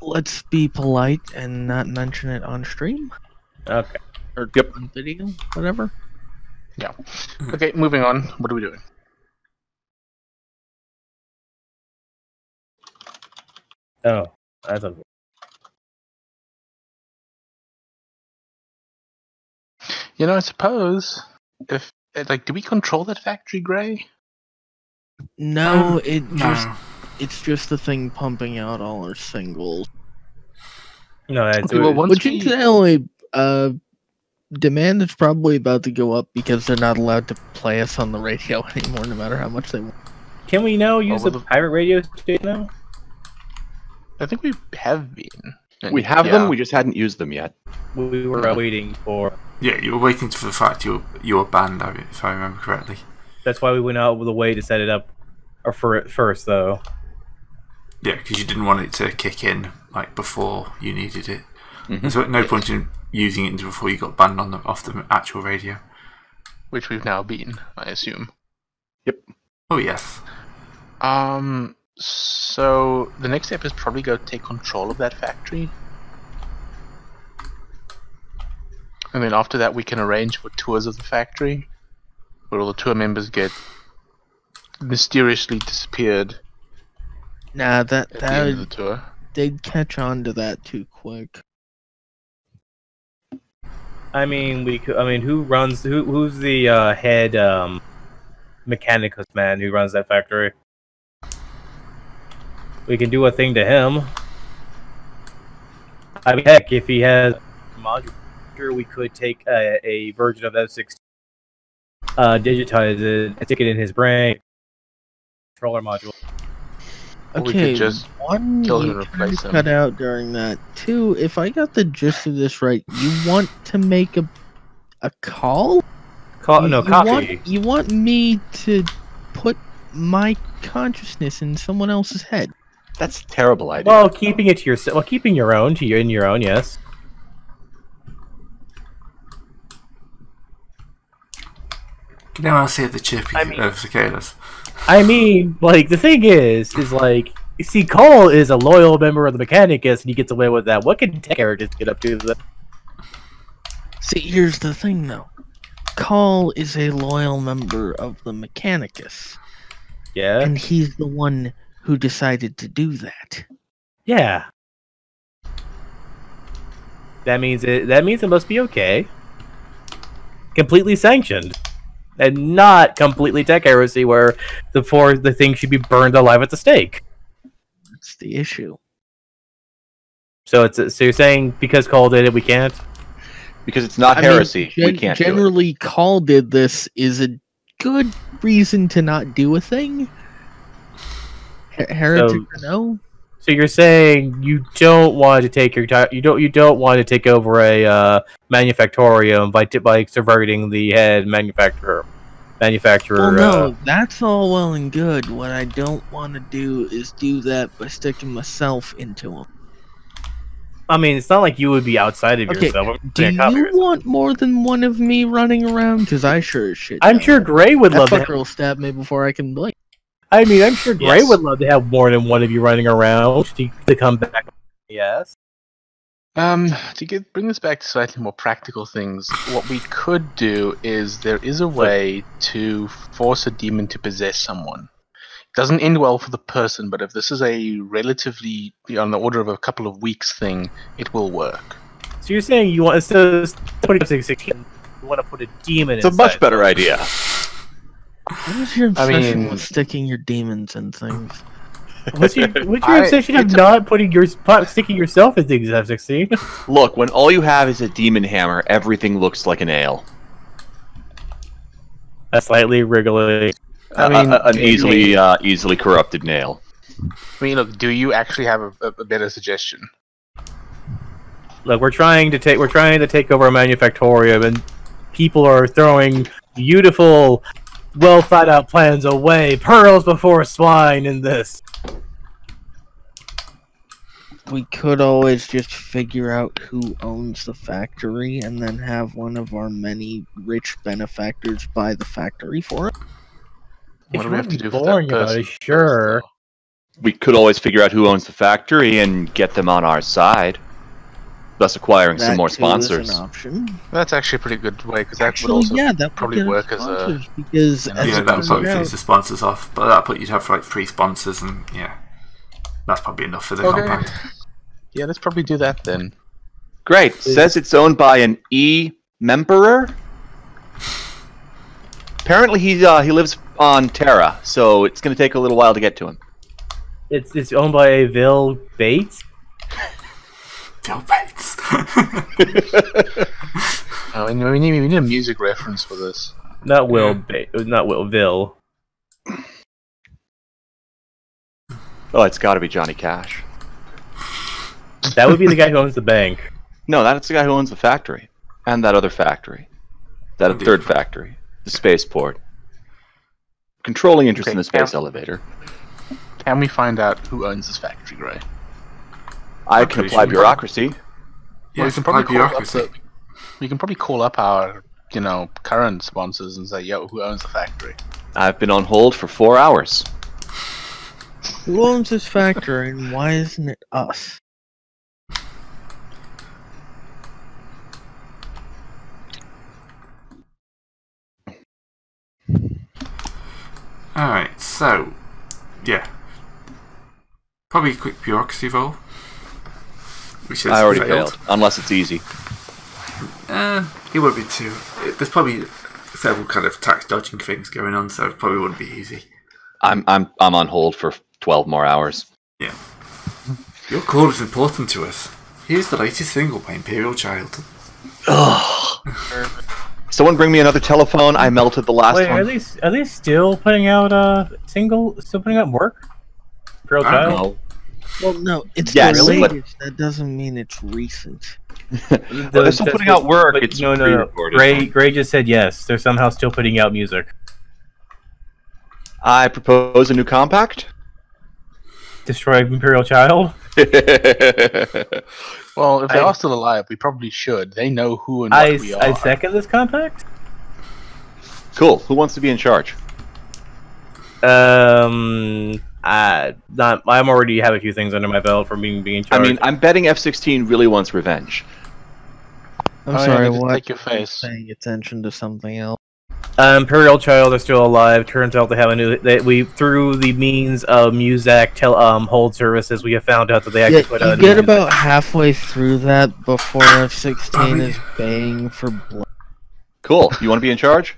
Let's be polite and not mention it on stream Okay. or Yep. on video, whatever. yeah. Okay, moving on. What are we doing? Oh, that's unfortunate. You know, I suppose if do we control that factory, Gray? No, No. it's just the thing pumping out all our singles. No, that's Okay, well, once Which we, incidentally, demand is probably about to go up because they're not allowed to play us on the radio anymore, no matter how much they want. Can we now use Over the the- pirate radio station now? I think we have been. And We have yeah, them, we just hadn't used them yet. We were waiting for. Yeah, you were waiting for the fact you were banned, if I remember correctly. That's why we went out with a way to set it up, or for it first though. Yeah, because you didn't want it to kick in like before you needed it. Mhm. There's no point in using it before you got banned off the actual radio. which we've now been, I assume. Oh yes. So the next step is probably go take control of that factory. And then after that we can arrange for tours of the factory, where all the tour members get mysteriously disappeared Nah, at the end of the that tour. they'd catch on to that too quick. I mean, we could. I mean, who's the head mechanicus man who runs that factory? We can do a thing to him. I mean, heck, if he has a module, we could take a version of F16, digitize it, and stick it in his brain. Controller module. Or we Okay, could just one, kill him you and replace kinda him. cut out during that. Two, if I got the gist of this right, you want to make a call? No, copy. You want me to put my consciousness in someone else's head? That's a terrible idea. Well, keeping it to yourself. Well, keeping your own in your own. Yes. Can anyone else hear the chirping I mean- of cicadas? I mean, like, the thing is like, you see, Cole is a loyal member of the Mechanicus, and he gets away with that. What can tech characters get up to? See, here's the thing, though. Call is a loyal member of the Mechanicus, Yeah. and he's the one who decided to do that. Yeah. That means it must be okay. Completely sanctioned. And not completely tech heresy where the thing should be burned alive at the stake. That's the issue. So you're saying because Cole did it, we can't? Because it's not heresy. We can't do it. Generally, Call did this is a good reason to not do a thing. Heretic or no? So you're saying you don't want to take you don't want to take over a manufactorium by subverting the head manufacturer. Well, no, that's all well and good. What I don't want to do is do that by sticking myself into them. I mean, it's not like you would be outside of yourself. Do you want more than one of me running around? Because I sure as shit. I'm sure Gray would love that fucker will stab me before I can blink. I mean, I'm sure Gray would love to have more than one of you running around to come back. Yes. To bring this back to slightly more practical things, what we could do is there is a way to force a demon to possess someone. It doesn't end well for the person, but if this is a relatively on the order of a couple of weeks thing, it will work. So you're saying you want instead of putting you want to put a demon? It's a much better idea. What is your obsession with sticking your demons in things? What's your obsession of not sticking yourself in things, F-16? Look, when all you have is a demon hammer, everything looks like a nail. A slightly wriggly. An easily corrupted nail. I mean, look, do you actually have a better suggestion? Look, we're trying to take over a manufactorium, and people are throwing beautiful, well thought out plans away. Pearls before swine in this. We could always just figure out who owns the factory and then have one of our many rich benefactors buy the factory for it. What do we have to do for boring that person? about it, sure. We could always figure out who owns the factory and get them on our side, thus acquiring some more sponsors. Is an option. That's actually a pretty good way because that would also probably work as a because that would probably finish the sponsors off, but that you'd have like 3 sponsors, and that's probably enough for the compact. Yeah, let's probably do that then. Great. Says it's owned by an E-memberer. Apparently he lives on Terra, so it's going to take a little while to get to him. It's owned by a Vil Bates. Vil Bates. We need a music reference for this. Not Will Bates. Not Will Vil. Oh, it's got to be Johnny Cash. That would be the guy who owns the bank. No, that's the guy who owns the factory. And that other factory. That third factory. The spaceport. Controlling interest in the space elevator. Can we find out who owns this factory, Gray? I can apply bureaucracy. Yeah, we can probably bureaucracy. We can probably call up our, current sponsors and say, yo, who owns the factory? I've been on hold for 4 hours. Who owns this factory and why isn't it us? Alright, so, probably a quick bureaucracy roll. Which I already failed, unless it's easy. It would be too. There's probably several kind of tax dodging things going on, so it probably wouldn't be easy. I'm on hold for 12 more hours. Yeah. Your call is important to us. Here's the latest single by Imperial Child. Someone bring me another telephone. I melted the last one. Are they still putting out still putting out work? Imperial Child? Know. Well, no, it's yes, the latest. That doesn't mean it's recent. They're still putting out work. It's no. Gray just said yes. They're somehow still putting out music. I propose a new compact. Destroy Imperial Child? Well, if they are still alive, we probably should. They know who and what we are. I second this compact. Cool. Who wants to be in charge? I'm already have a few things under my belt for being in charge. I mean, I'm betting F-16 really wants revenge. I'm sorry, what? Take your face. Paying attention to something else. Imperial Child are still alive. Turns out they have a new. We through the means of Muzak hold services, we have found out that they actually put You out. get about halfway through that before F-16 is baying for blood. Cool. You want to be in charge?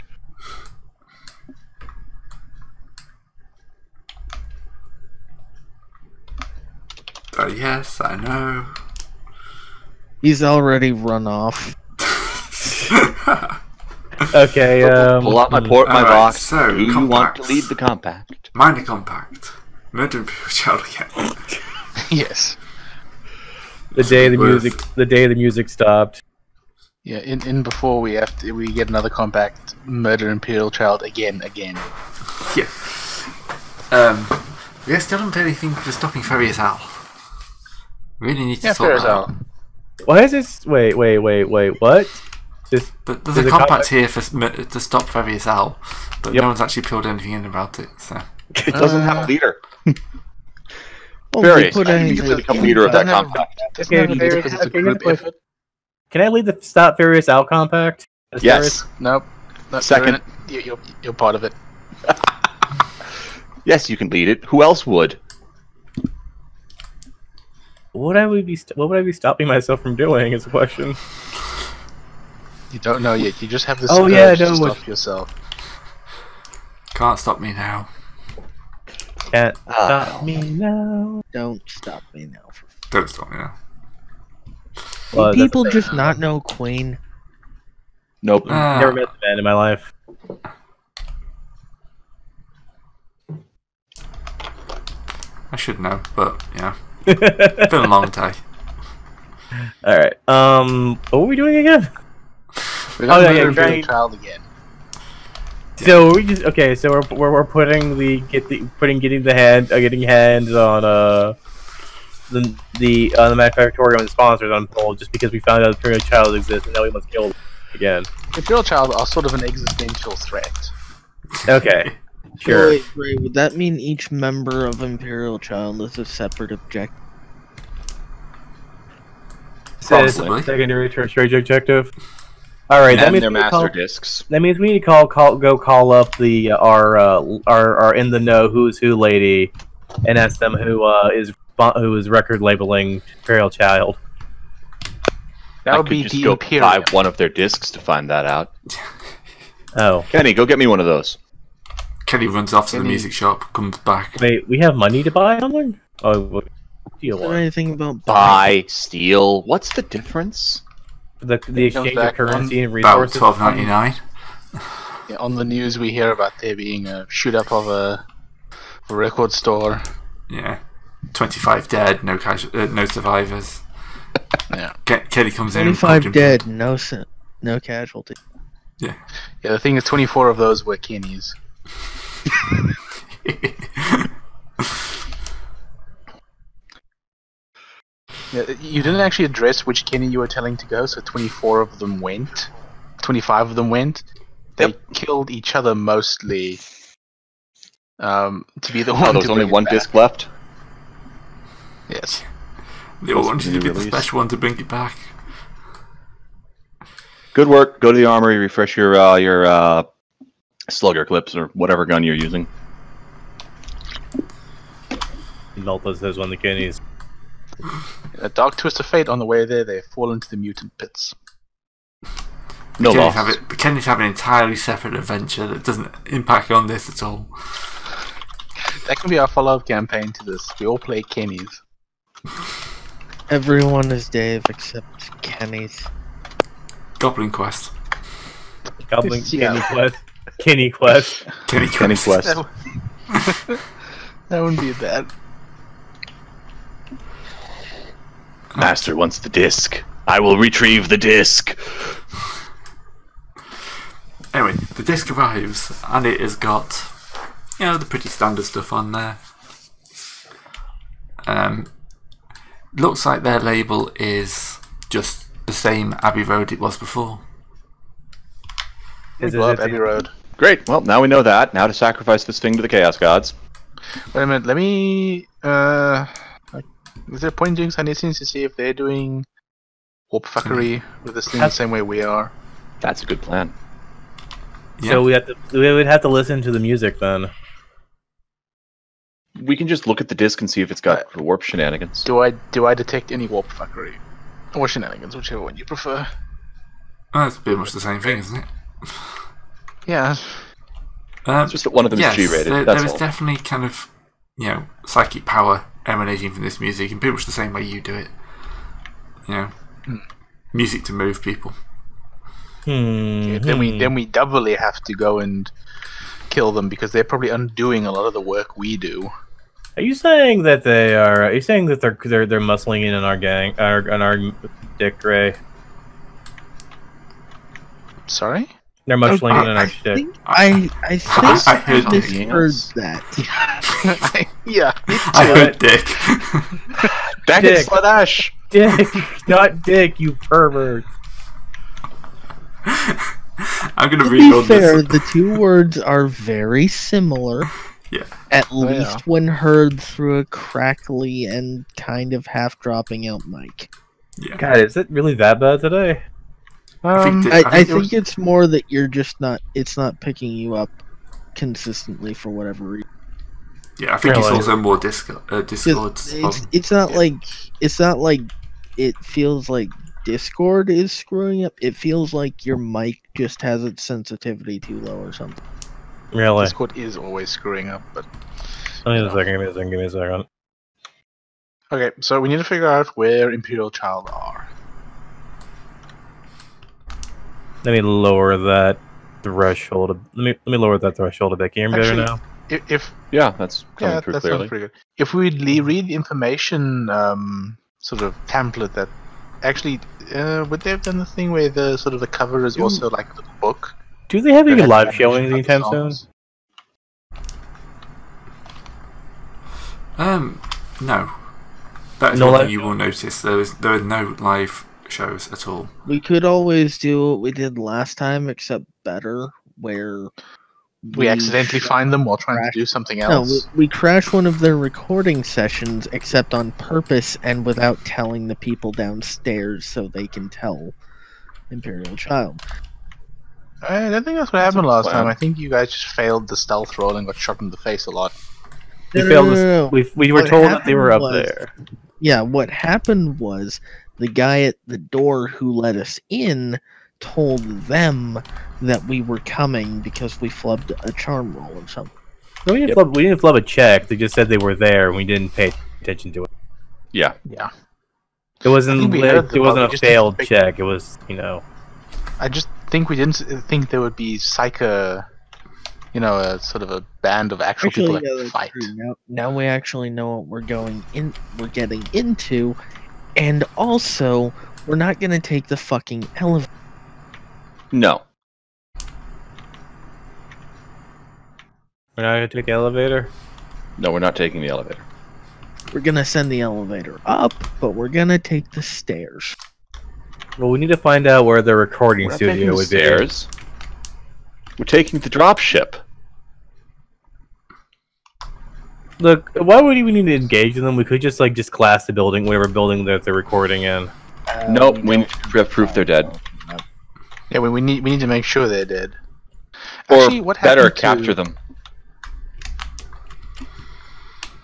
Yes, I know. He's already run off. Okay. Pull out my box. So, Do you want to lead the compact? Minor compact. Murder Imperial Child again. Yes. The day the music stopped. Yeah. In before we get another compact. Murder Imperial Child again. Yeah. We still haven't done anything for stopping Furious Al. Really need to sort that out. Why is this? Wait. What? There's a compact here to stop Furious Al, but no one's actually peeled anything in about it. So it doesn't have a leader. Furious, you can become leader of that compact. Can I lead the Stop Furious Al compact? Yes. Nope. Second. You're part of it. Yes, you can lead it. Who else would? What would I be stopping myself from doing? Is the question. You don't know yet. You just have this. To stop yourself. Can't stop me now. Can't stop me now. Don't stop me now. Don't stop me now. Do people just not know Queen? Nope. Never met the man in my life. I should know, but yeah. It's been a long day. Alright. What were we doing again? We're going to child again. So we just So we're putting getting hands on the manufactorial and sponsors on hold just because we found out Imperial Child exists and now we must kill them again. Imperial Child are sort of an existential threat. Okay. Sure. Wait, would that mean each member of Imperial Child is a separate objective? Possibly. Secondary, tertiary objective. All right. And their master discs. That means we need to go call up the our in the know who's who lady, and ask them who is record labeling Imperial Child. That would be just the go Imperial. buy one of their discs to find that out. Oh. Kenny, go get me one of those. Kenny runs off to the music shop, comes back. Wait, we have money to buy on one? Oh, what do you Is there want? anything about Buy, steal. What's the difference? The exchange of currency and About resources? $12.99. Yeah, on the news, we hear about there being a shoot up of a record store. Yeah. 25 dead, no survivors. Yeah. Kenny comes in. 25 dead, no casualty. Yeah. Yeah, the thing is, 24 of those were Kenny's. Yeah, you didn't actually address which Kenny you were telling to go, so 24 of them went. 25 of them went. They killed each other mostly. To be the one. Oh, there's only one disc left? Yes. They all wanted to be the special one to bring it back. Good work. Go to the armory, refresh your slugger clips or whatever gun you're using. Malta says one of the Kennys. A dark twist of fate on the way there, they fall into the mutant pits. No loss. Kenny's have an entirely separate adventure that doesn't impact on this at all. That can be our follow-up campaign to this. We all play Kenny's. Everyone is Dave except Kenny's. Goblin Quest. Goblin Yeah. Kenny Quest. Kenny Quest. Kenny Quest. That wouldn't be bad. Master wants the disc. I will retrieve the disc. Anyway, the disc arrives and it has got, the pretty standard stuff on there. Looks like their label is just the same Abbey Road it was before. We love Abbey Road. Great. Well, now we know that. Now to sacrifice this thing to the Chaos Gods. Wait a minute. Let me. Is there a point in doing Sinisians to see if they're doing warp fuckery with this thing the same way we are? That's a good plan. So we would have to listen to the music then. We can just look at the disc and see if it's got warp shenanigans. Do I detect any warp fuckery or shenanigans, whichever one you prefer? Well, that's pretty much the same thing, isn't it? Yeah. It's just that one of them is G-rated. There is definitely kind of, psychic power emanating from this music in pretty much the same way you do it. Music to move people. Yeah, then we doubly have to go and kill them because they're probably undoing a lot of the work we do. Are you saying that they are? Are you saying that they're muscling in on our gang, on our dick, Ray? Sorry? They're muscling in on our shit. I think I heard misheard that. Yeah. I heard dick. Back Dick. at Sladash! Dick, not dick, you pervert. I'm gonna To rebuild be fair, this. the two words are very similar. Yeah. At least when heard through a crackly and kind of half dropping out mic. Yeah. God, is it really that bad today? I think it's more that you're just not. It's not picking you up consistently for whatever reason. Yeah, I think it's Really? also more Discord's. It's not like it feels like Discord is screwing up. It feels like your mic just has its sensitivity too low or something. Really? Discord is always screwing up, but Give me a second. okay. So we need to figure out where Imperial Child are. Let me lower that threshold. Let me lower that threshold a bit. Can you hear me better now? Yeah, that's coming through that clearly. sounds pretty good. If we read the information sort of template that actually would they have done the thing where the sort of the cover is also like a little book? Do they have any That has live information showings about the anytime soon? songs? No. That is No one live thing you will notice. There are no live shows at all. We could always do what we did last time, except better, where We accidentally sh- find them while trying to crash- do something No, else. we crash one of their recording sessions, except on purpose and without telling the people downstairs so they can tell Imperial Child. I don't think that's what happened last plan. time. I think you guys just failed the stealth roll and got shot in the face a lot. We No, failed. no, no, no. We were What told that they were up happened was- there. Yeah, what happened was the guy at the door who let us in told them that we were coming because we flubbed a charm roll or something. No, we didn't flub a check. They just said they were there, and we didn't pay attention to it. Yeah. Yeah. It wasn't. I think we heard It wasn't we a just failed didn't check. It was, I just think we didn't think there would be a sort of a band of actual people that that's fight. true. Now we actually know what we're getting into, and also we're not gonna take the fucking elevator. No. We're not gonna take the elevator. No, we're not taking the elevator. We're gonna send the elevator up, but we're gonna take the stairs. Well, we need to find out where the recording We're not taking studio the would be. stairs. We're taking the dropship. Look, why would we need to engage them? We could just class the building, whatever building that they're recording in. Nope, we need to have proof they're dead. Yeah, we need to make sure they're dead. Or Actually, what better, happened to capture them.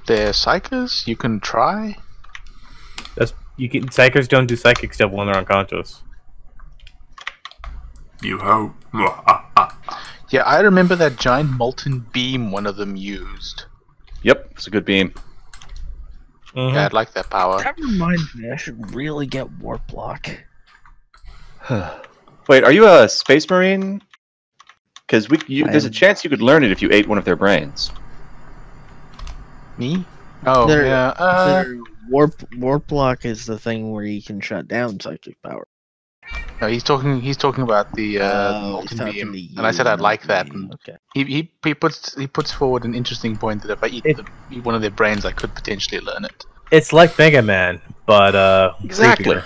They're psychers. You can try. Psychers don't do psychic stuff when they're unconscious. You hope. Yeah, I remember that giant molten beam one of them used. Yep, it's a good beam. Mhm. Yeah, I'd like that power. That reminds me, I should really get warp block. Wait, are you a space marine? Because there's a am. chance you could learn it if you ate one of their brains. Me? Oh, There- yeah. Their warp block is the thing where you can shut down psychic power. No, he's talking about the Oh, molten he's talking beam, to and I said I'd you, like not that. me. And Okay. he puts forward an interesting point that if I eat one of their brains, I could potentially learn it. It's like Mega Man, but Exactly. creepier.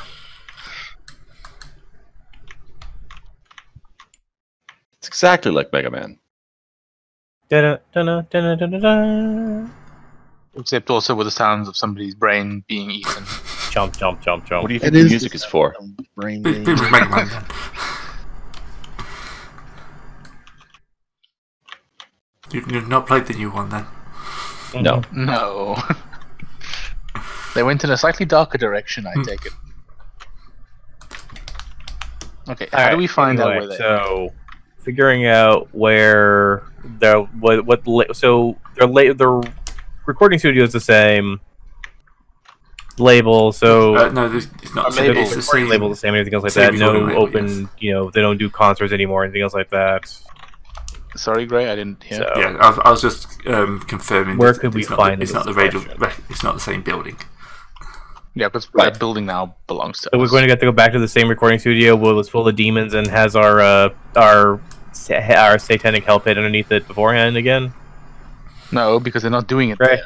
It's exactly like Mega Man. Da-da-da-da-da-da-da-da. Except also with the sounds of somebody's brain being eaten. Jump, jump, jump, jump. What do you It think the is music is for? Brain Bit being- of Mega Man then. You've not played the new one then? No. No. They went in a slightly darker direction, I take it. Okay, how do we find out where they are? So, figuring out where their their recording studio is the same label. So No, it's not. Label. It's the same label the same. Anything else like same that? No recording label, open. yes. You know, they don't do concerts anymore. Anything else like that? Sorry, Gray, I didn't hear. So, Yeah, I was just confirming. Where that could we it's not find It's this not the radio. question? It's not the same building. Yeah, because Right. that building now belongs to So we're us. going to get to go back to the same recording studio where it was full of demons and has our satanic hell pit underneath it beforehand again. No, because they're not doing it Right.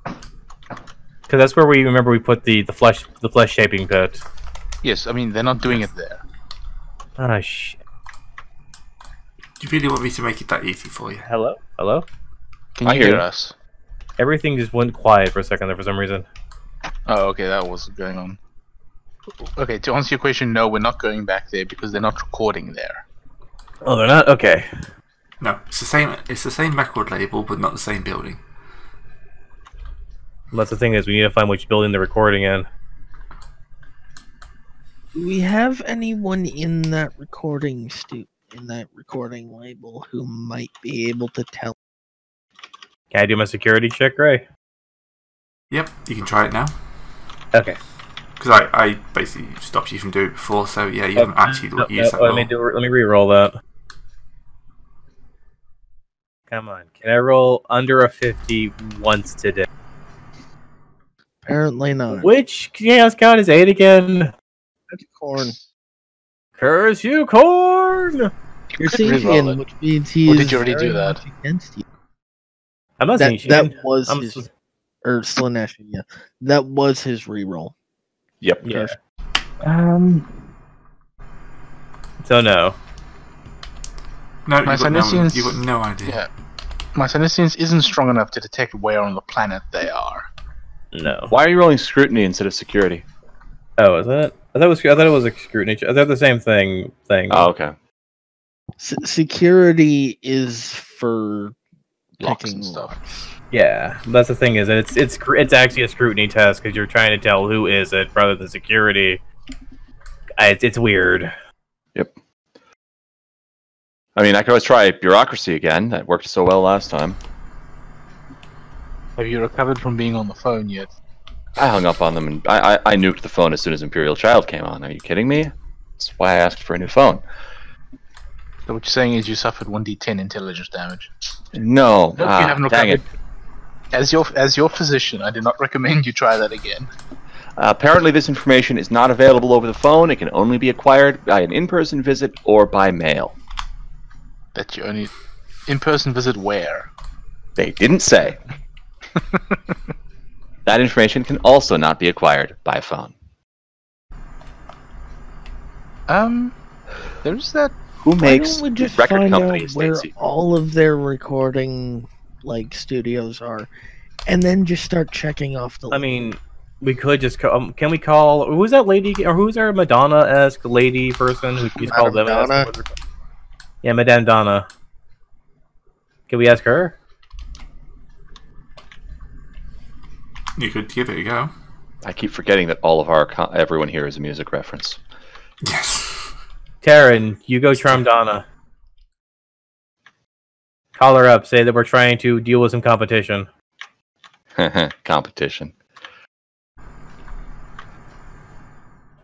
there. Because that's where we remember we put the flesh shaping pit. Yes, I mean, they're not doing it there. Ah shit. Do you really want me to make it that easy for you? Hello. Can I you hear hear you. us? Everything just went quiet for a second there for some reason. Oh, okay, that was going on. Okay, to answer your question, no, we're not going back there because they're not recording there. Oh, they're not. Okay. No, it's the same. It's the same record label, but not the same building. Well, that's the thing is we need to find which building they're recording in. Do we have anyone in that recording label who might be able to tell? Can I do my security check, Ray? Yep, you can try it now. Okay. Because I basically stopped you from doing it before, so yeah, you haven't actually used that. Let me re-roll that. Come on. Can I roll under a 50 once today? Apparently not. Which chaos count is 8 again? Corn. Curse you, Corn! You're seeing Reroll it. which means he Or is did you already do very that? much against you. I'm not saying That shit. was I'm his, or Slanesh, yeah. That was his reroll. Yep. Yeah. So no. No, My you've got no, Silesians- you've got no idea. Yeah. My Silesians isn't strong enough to detect where on the planet they are. No. Why are you rolling scrutiny instead of security? Oh, is that? I thought it was a scrutiny. They're the same thing. Oh, okay. Security is for Locks picking and stuff. locks. Yeah, that's the thing is that it's actually a scrutiny test because you're trying to tell who is it rather than security. It's weird. Yep. I mean, I could always try bureaucracy again. That worked so well last time. Have you recovered from being on the phone yet? I hung up on them and I nuked the phone as soon as Imperial Child came on. Are you kidding me? That's why I asked for a new phone. So what you're saying is you suffered 1d10 intelligence damage. No. Nope, you haven't Dang it. recovered. As your physician, I do not recommend you try that again. Apparently this information is not available over the phone. It can only be acquired by an in-person visit or by mail. That you only in-person visit where? They didn't say. That information can also not be acquired by phone. There's that. Who Why makes don't we just record find out companies where Stacy? all of their recording studios are, and then just start checking off the I mean, we could just can we call who's that lady or who's our Madonna-esque lady person who you call them? Madame Donna? Yeah, Madame Donna. Can we ask her? You could give it a go. I keep forgetting that all of everyone here is a music reference. Yes. Taryn, you go charm Donna. Call her up. Say that we're trying to deal with some competition. Competition.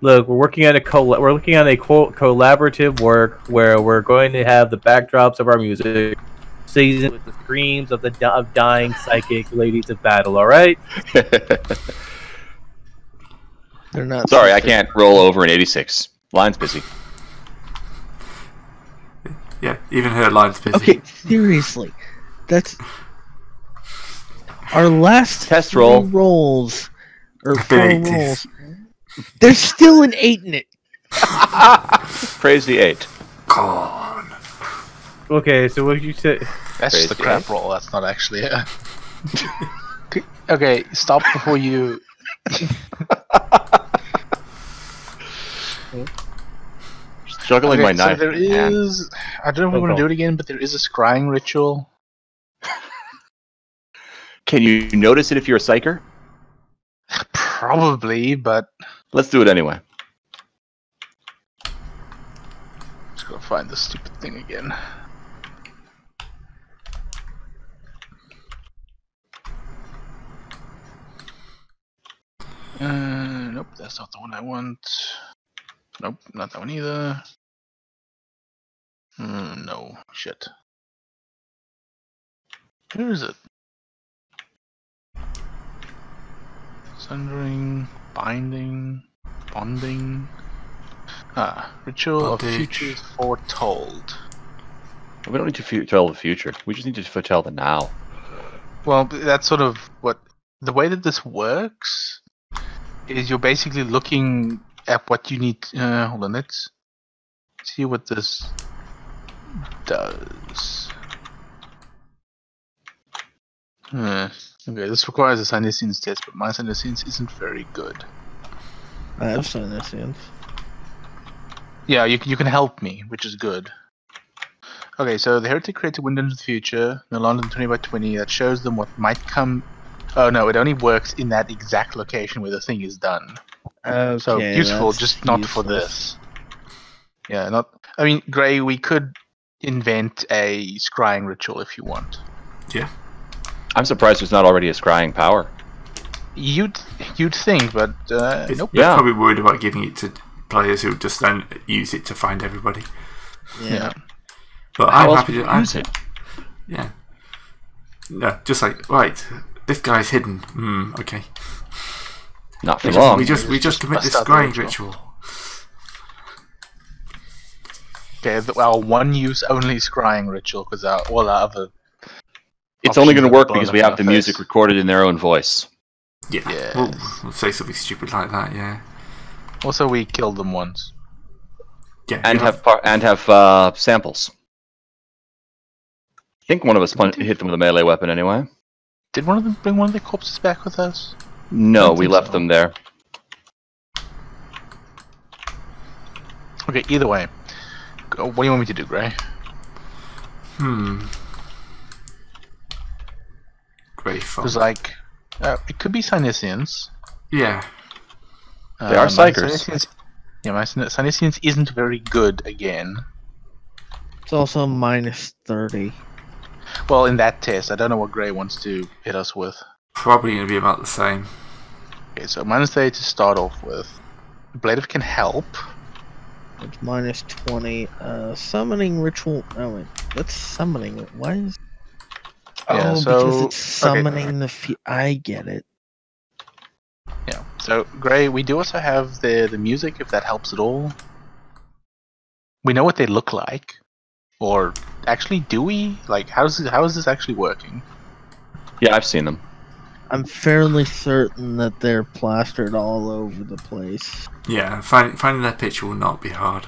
Look, we're working on we're looking at a quote collaborative work where we're going to have the backdrops of our music seasoned with the screams of the dying psychic ladies of battle. All right. They're not. Sorry, I can't roll over an 86. Line's busy. Yeah, even her line's busy. Okay, seriously, that's our last Test three roll. rolls or Been 4 80s. rolls. There's still an 8 in it. Praise the 8. Come on. Okay, so what did you say? That's just a Crazy, crap roll. That's not actually a. Okay, stop before you. juggling my knife. So there is. I don't know if we want to do it again, but there is a scrying ritual. Can you notice it if you're a psyker? Probably, but Let's do it anyway. just gotta find this stupid thing again. Nope, that's not the one I want. Nope, not that one either. No, shit. Where is it? Sundering, binding, bonding. Ritual of futures foretold. We don't need to foretell the future. We just need to foretell the now. Well, that's sort of what the way that this works is. You're basically looking at what you need. Hold on, let's see what this does. Okay, this requires a Sinnescience test, but my Sinnescience isn't very good. I have Sinnescience. Yeah, you can help me, which is good. Okay, so the heretic creates a window into the future, no longer than 20 by 20, that shows them what might come. Oh no, it only works in that exact location where the thing is done. Okay, So useful, that's just not for useless. this. Yeah, not. I mean, Gray, we could invent a scrying ritual if you want. Yeah. I'm surprised there's not already a scrying power. You'd think, but nope. They're probably worried about giving it to players who just then use it to find everybody. Yeah. But How I'm else happy would to you use it. Yeah. No, just like, right, this guy's hidden. Okay. Not for long. We just commit this bust out the scrying ritual. ritual. Okay, our one-use only scrying ritual, because all our other. It's only going to options are work blown because up we in have our the face. music recorded in their own voice. Yeah. Yes. We'll say something stupid like that, yeah. Also, we killed them once. Yeah. And you have samples. I think one of us hit them with a melee weapon anyway. Did one of them bring one of their corpses back with us? No, don't we think left so. them there. Okay, either way. What do you want me to do, Gray? Great fun. Because, like, it could be Sinnescience. Yeah. They are My psychers. Sinnescience- Yeah, my Sinnescience isn't very good again. It's also minus 30. Well, in that test, I don't know what Gray wants to hit us with. Probably going to be about the same. Okay, so minus 30 to start off with. Blade can help. It's minus 20. Summoning ritual. Oh, wait. That's summoning. Why is. Yeah, Oh, so- because it's summoning the. I get it. Yeah. So, Gray, we do also have the music, if that helps at all. We know what they look like. Or, actually, do we? Like, how is this actually working? Yeah, I've seen them. I'm fairly certain that they're plastered all over the place. Yeah, finding that picture will not be hard.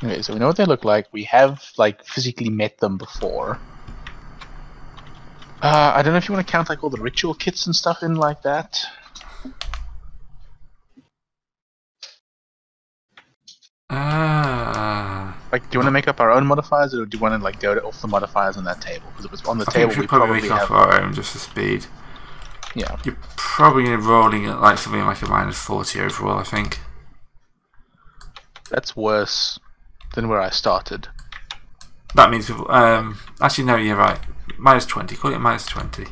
Okay, so we know what they look like. We have, like, physically met them before. I don't know if you want to count, like, all the ritual kits and stuff in like that. Like, do you want to make up our own modifiers, or do you want to, like, go off the modifiers on that table? Because if it's on the I table, think we we should probably probably make have... off our own just for speed. Yeah. You're probably going to be rolling at like something like a minus 40 overall, I think. That's worse than where I started. That means, actually no, you're right. Minus 20, call it minus 20.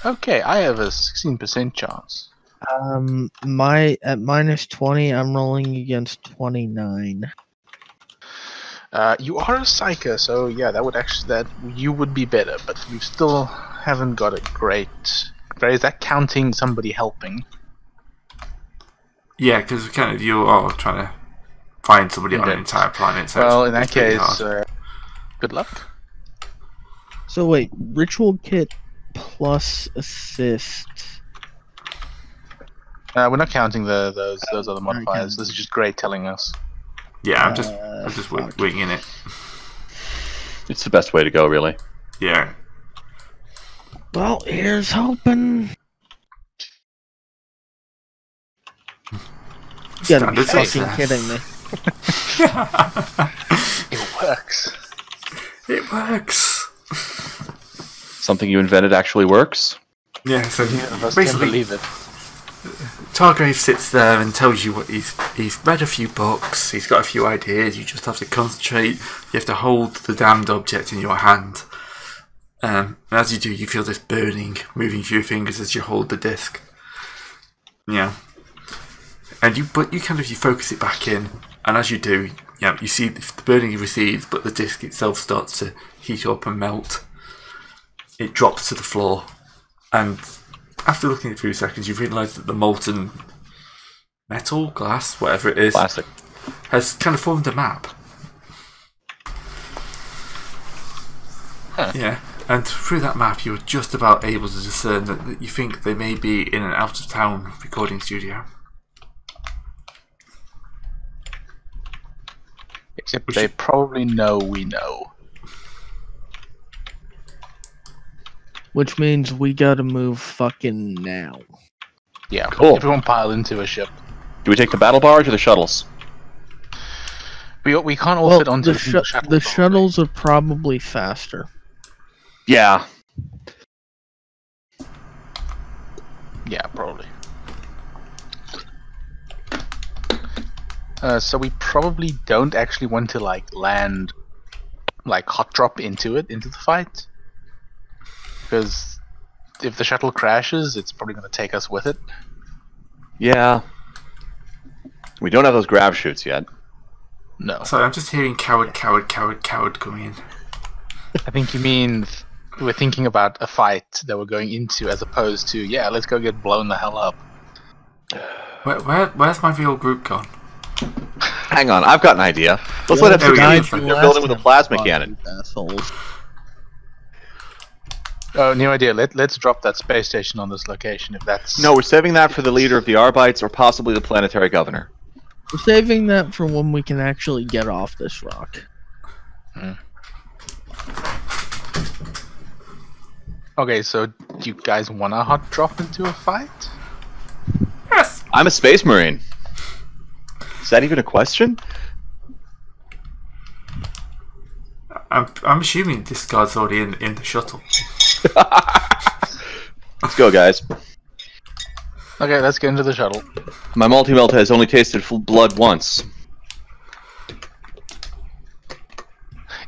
Okay, I have a 16% chance. At minus 20, I'm rolling against 29. You are a psyker, so yeah, you would be better, but we still haven't got a great... Is that counting somebody helping? Yeah, because kind of you are trying to find somebody on an Okay. entire planet. So Well, in that it's pretty case, hard. good luck. So wait, ritual kit plus assist. We're not counting those other not modifiers. counting. This is just Gray telling us. Yeah, I'm just fuck. winging it. It's the best way to go, really. Yeah. Well, here's hoping. You gotta be Standard fucking success. kidding me. It works. It works. Something you invented actually works. Yeah, so None of us can basically, believe it. Targrave sits there and tells you what he's read a few books, he's got a few ideas, you just have to concentrate, you have to hold the damned object in your hand. And as you do, you feel this burning moving through your fingers as you hold the disc. Yeah. And you focus it back in, and as you do, you see the burning recedes, but the disc itself starts to heat up and melt. It drops to the floor, and after looking at it for a few seconds, you realise that the molten metal, glass, whatever it is, Plastic. has kind of formed a map. Huh. Yeah, and through that map, you're just about able to discern that you think they may be in an out-of-town recording studio. Except they probably know we know. Which means we gotta move fucking now. Yeah, Cool. Everyone pile into a ship. Do we take the battle barge or the shuttles? We can't all Well, fit onto the, a single shuttle. the probably. shuttles are probably faster. Yeah. Yeah, probably. So we probably don't actually want to land, hot drop into the fight, because if the shuttle crashes, it's probably going to take us with it. Yeah. We don't have those grav chutes yet. No, Sorry, I'm just hearing coward coming in. I think you mean we're thinking about a fight that we're going into, as opposed to let's go get blown the hell up. Where's my real group gone? Hang on, I've got an idea. Let's Yeah, let there we go. them they're building with a plasma cannon. Assholes. Oh, new idea. Let's drop that space station on this location if that's... No, we're saving that for the leader of the Arbites or possibly the planetary governor. We're saving that for when we can actually get off this rock. Okay, so do you guys want to hot drop into a fight? Yes. I'm a space marine. Is that even a question? I'm assuming this guy's already in the shuttle. Let's go, guys. Okay, let's get into the shuttle. My multi-melt has only tasted blood once.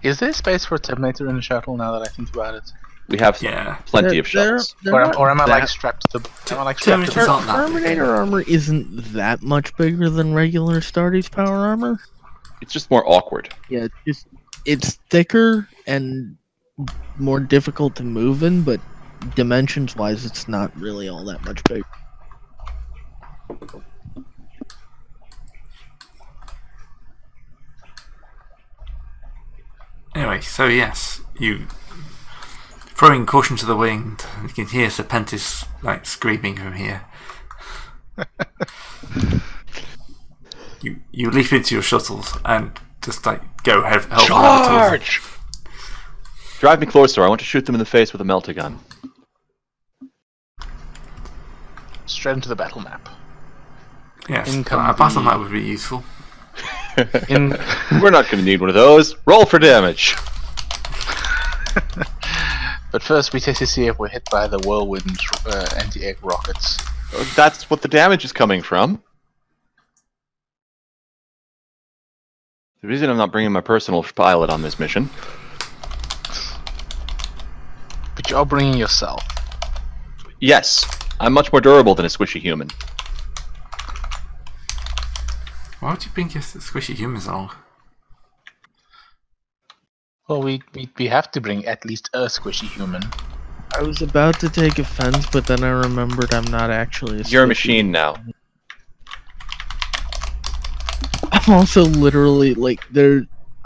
Is there space for a Terminator in the shuttle now that I think about it? We have Yeah. plenty of shuttles. Or am I strapped to the... Am I strapped to Terminators the... aren't that big. Terminator armor isn't that much bigger than regular Astartes power armor. It's just more awkward. Yeah, it's thicker and more difficult to move in, but dimensions-wise, it's not really all that much bigger. Anyway, so yes, you throwing caution to the wind. You can hear Serpentis screaming from here. You leap into your shuttles and just go help Charge! Drive me closer. I want to shoot them in the face with a melter gun. Straight into the battle map. Yes, In a come battle the- map would be useful. We're not going to need one of those. Roll for damage. But first we test to see if we're hit by the whirlwind anti-egg rockets. That's what the damage is coming from. The reason I'm not bringing my personal pilot on this mission. But you're bringing yourself. Yes, I'm much more durable than a squishy human. Why would you bring your squishy humans along? Well, we have to bring at least a squishy human. I was about to take offense, but then I remembered I'm not actually a You're a squishy. machine now. I'm also literally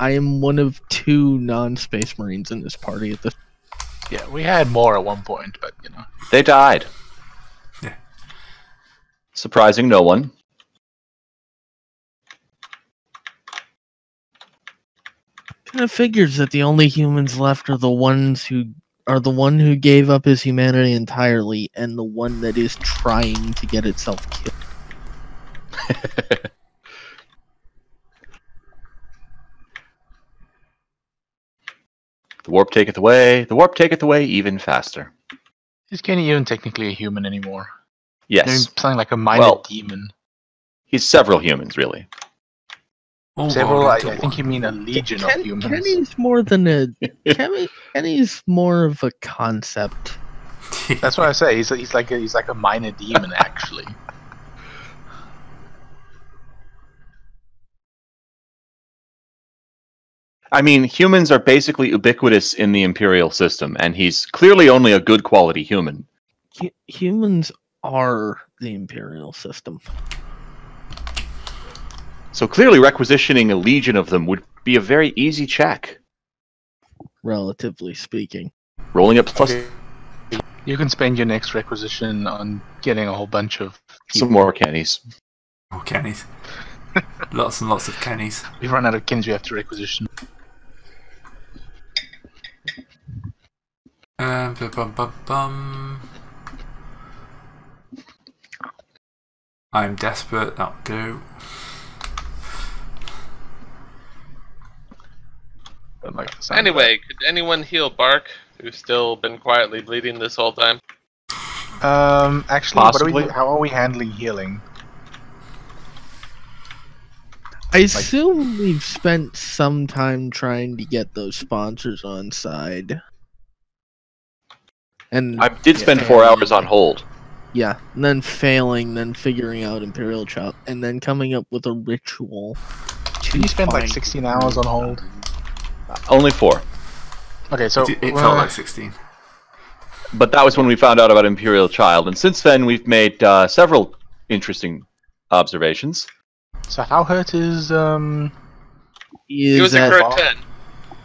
I am one of 2 non-space marines in this party at this. Yeah, we had more at one point, but They died. Yeah. Surprising no one. Kind of figures that the only humans left are the one who gave up his humanity entirely, and the one that is trying to get itself killed. The warp taketh away. The warp taketh away even faster. Is Kenny even technically a human anymore? Yes. Something like a minor Well, demon. He's several humans, really. All Several, rolled I into think you one. mean a legion of humans. Kenny's more than a Kenny's more of a concept. That's what I say. He's like a minor demon, actually. I mean, humans are basically ubiquitous in the Imperial system, and he's clearly only a good quality human. Humans are the Imperial system. So clearly requisitioning a legion of them would be a very easy check. Relatively speaking. Rolling up plus Okay. You can spend your next requisition on getting a whole bunch of some more Kennys. Oh, Kennys. Lots and lots of Kennys. We've run out of kins we have to requisition. Bum. I'm desperate. That'll do. Don't like the sound of Anyway, could anyone heal Bark, who's still been quietly bleeding this whole time? that. Actually, Possibly. how are we handling healing? I assume we've spent some time trying to get those sponsors on side. And I did spend 4 hours on hold. yeah, and then failing, then figuring out Imperial Chop, and then coming up with a ritual. Did you spend like find- 16 hours on hold? Only 4. Okay, so It felt like 16. But that was when we found out about Imperial Child, and since then we've made several interesting observations. So how hurt is He Is was a that crit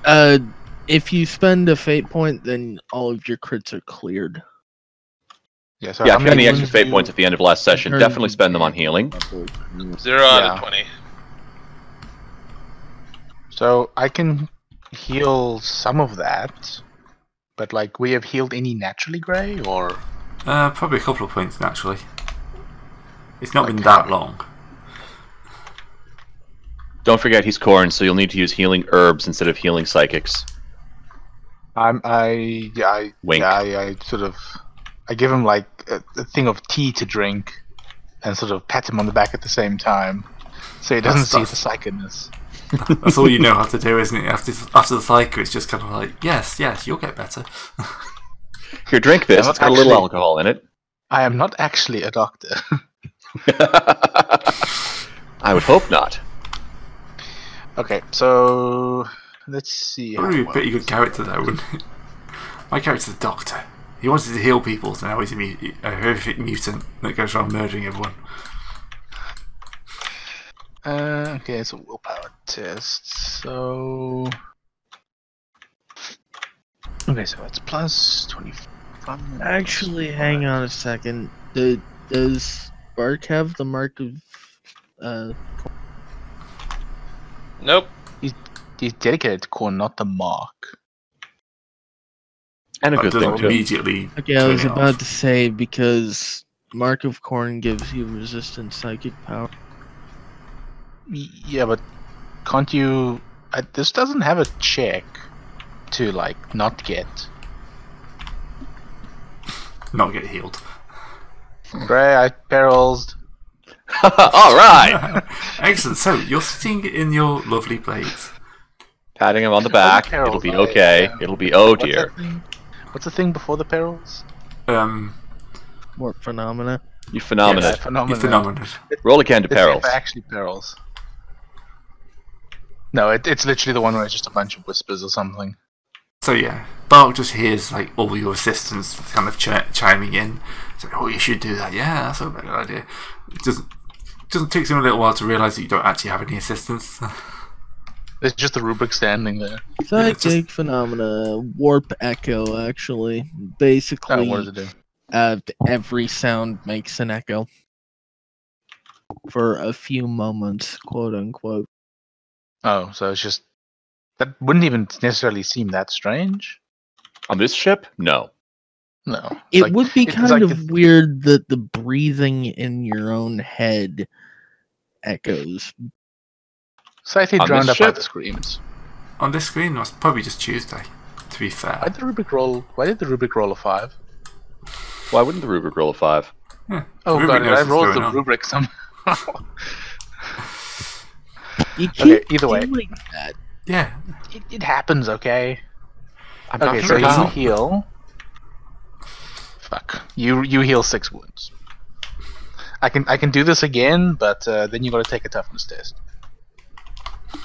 10. if you spend a fate point, then all of your crits are cleared. Yeah, so Yeah, how if you had any many extra wounds fate do points at the end of last session, Turn- definitely spend them on healing. 0 out Yeah. of 20. So I can heal some of that, but like, we have healed any naturally grey, or Probably a couple of points naturally. It's not Like been how that many? long. Don't forget he's Khorne, so you'll need to use healing herbs instead of healing psychics. I Wink. sort of I give him like a thing of tea to drink, and sort of pat him on the back at the same time, so he doesn't see the psychedness. That's all you know how to do, isn't it? After the cycle, it's just kind of like, yes, you'll get better. Here, drink this. I'm It's got a little alcohol in it. I am not actually a doctor. I would hope not. Okay, so let's see. That would be a pretty good character, though, wouldn't it? My character's a doctor. He wanted to heal people, so now he's a horrific mutant that goes around murdering everyone. Okay, it's a willpower test. So okay, so it's plus 25. Actually, hang on a second. Does Bark have the mark of Nope. He's dedicated to Khorne, not the mark. And a That good thing, doesn't too. immediately. Okay, I turn was it about off. to say, because Mark of Khorne gives you resistant psychic power. Yeah, but can't you? This doesn't have a check to like not get. Not get healed. Grey, I perils. All right. Excellent. So you're sitting in your lovely place. Patting him on the back. perils, It'll be right? okay. It'll be oh What's dear. that thing? What's the thing before the perils? What phenomena? You phenomenon. Yes. Phenomenon. You phenomenon. Roll again to Let's see if perils. it actually perils. No, it's literally the one where it's just a bunch of whispers or something. So yeah, Bark just hears like all your assistants kind of chiming in. It's like, oh, you should do that. Yeah, that's a good idea. It doesn't take him a little while to realise that you don't actually have any assistants. There's just the rubric standing there. Psychic it's just- phenomena, warp echo. Actually, Oh, basically, what does it do? every sound makes an echo for a few moments, quote unquote. Oh, so it's just that wouldn't even necessarily seem that strange. On this ship? No. No, it's It like- would be it's kind like of weird that the breathing in your own head echoes. slightly On drowned this up by ship? the screams. On this screen, it's probably just Tuesday. To be fair. Why did the rubric roll a 5? Why wouldn't the rubric roll a 5? Yeah. Oh Rubric god, knows I what's rolled going the on. rubric somehow. You Okay, keep either way. doing that. Yeah. It happens, okay? I'm Okay, not so sure you how. heal. Fuck. You heal 6 wounds. I can do this again, but then you gotta take a toughness test.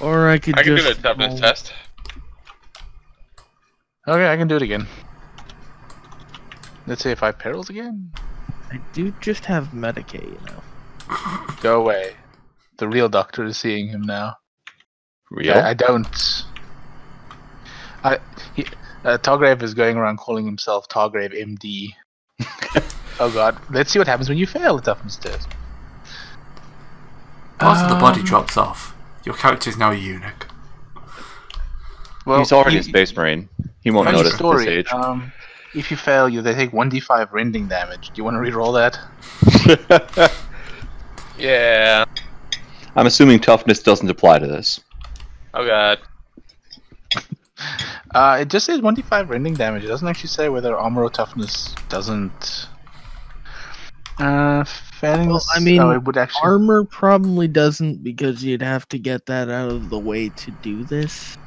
Or I could I can do just the toughness roll- test. Okay, I can do it again. Let's say 5 perils again. I do just have Medicaid, you know. Go away. The real doctor is seeing him now. Real? I don't. Targrave is going around calling himself Targrave MD. Oh god. Let's see what happens when you fail the toughness test. Part of the body drops off. Your character is now a eunuch. Well, He's already a space marine. He won't funny notice story. this age. If you fail, they take 1d5 rending damage. Do you want to reroll that? Yeah. I'm assuming toughness doesn't apply to this. Oh god. It just says 1d5 rending damage. It doesn't actually say whether armor or toughness doesn't. Failing Well, this, I mean, it would actually. Armor probably doesn't because you'd have to get that out of the way to do this.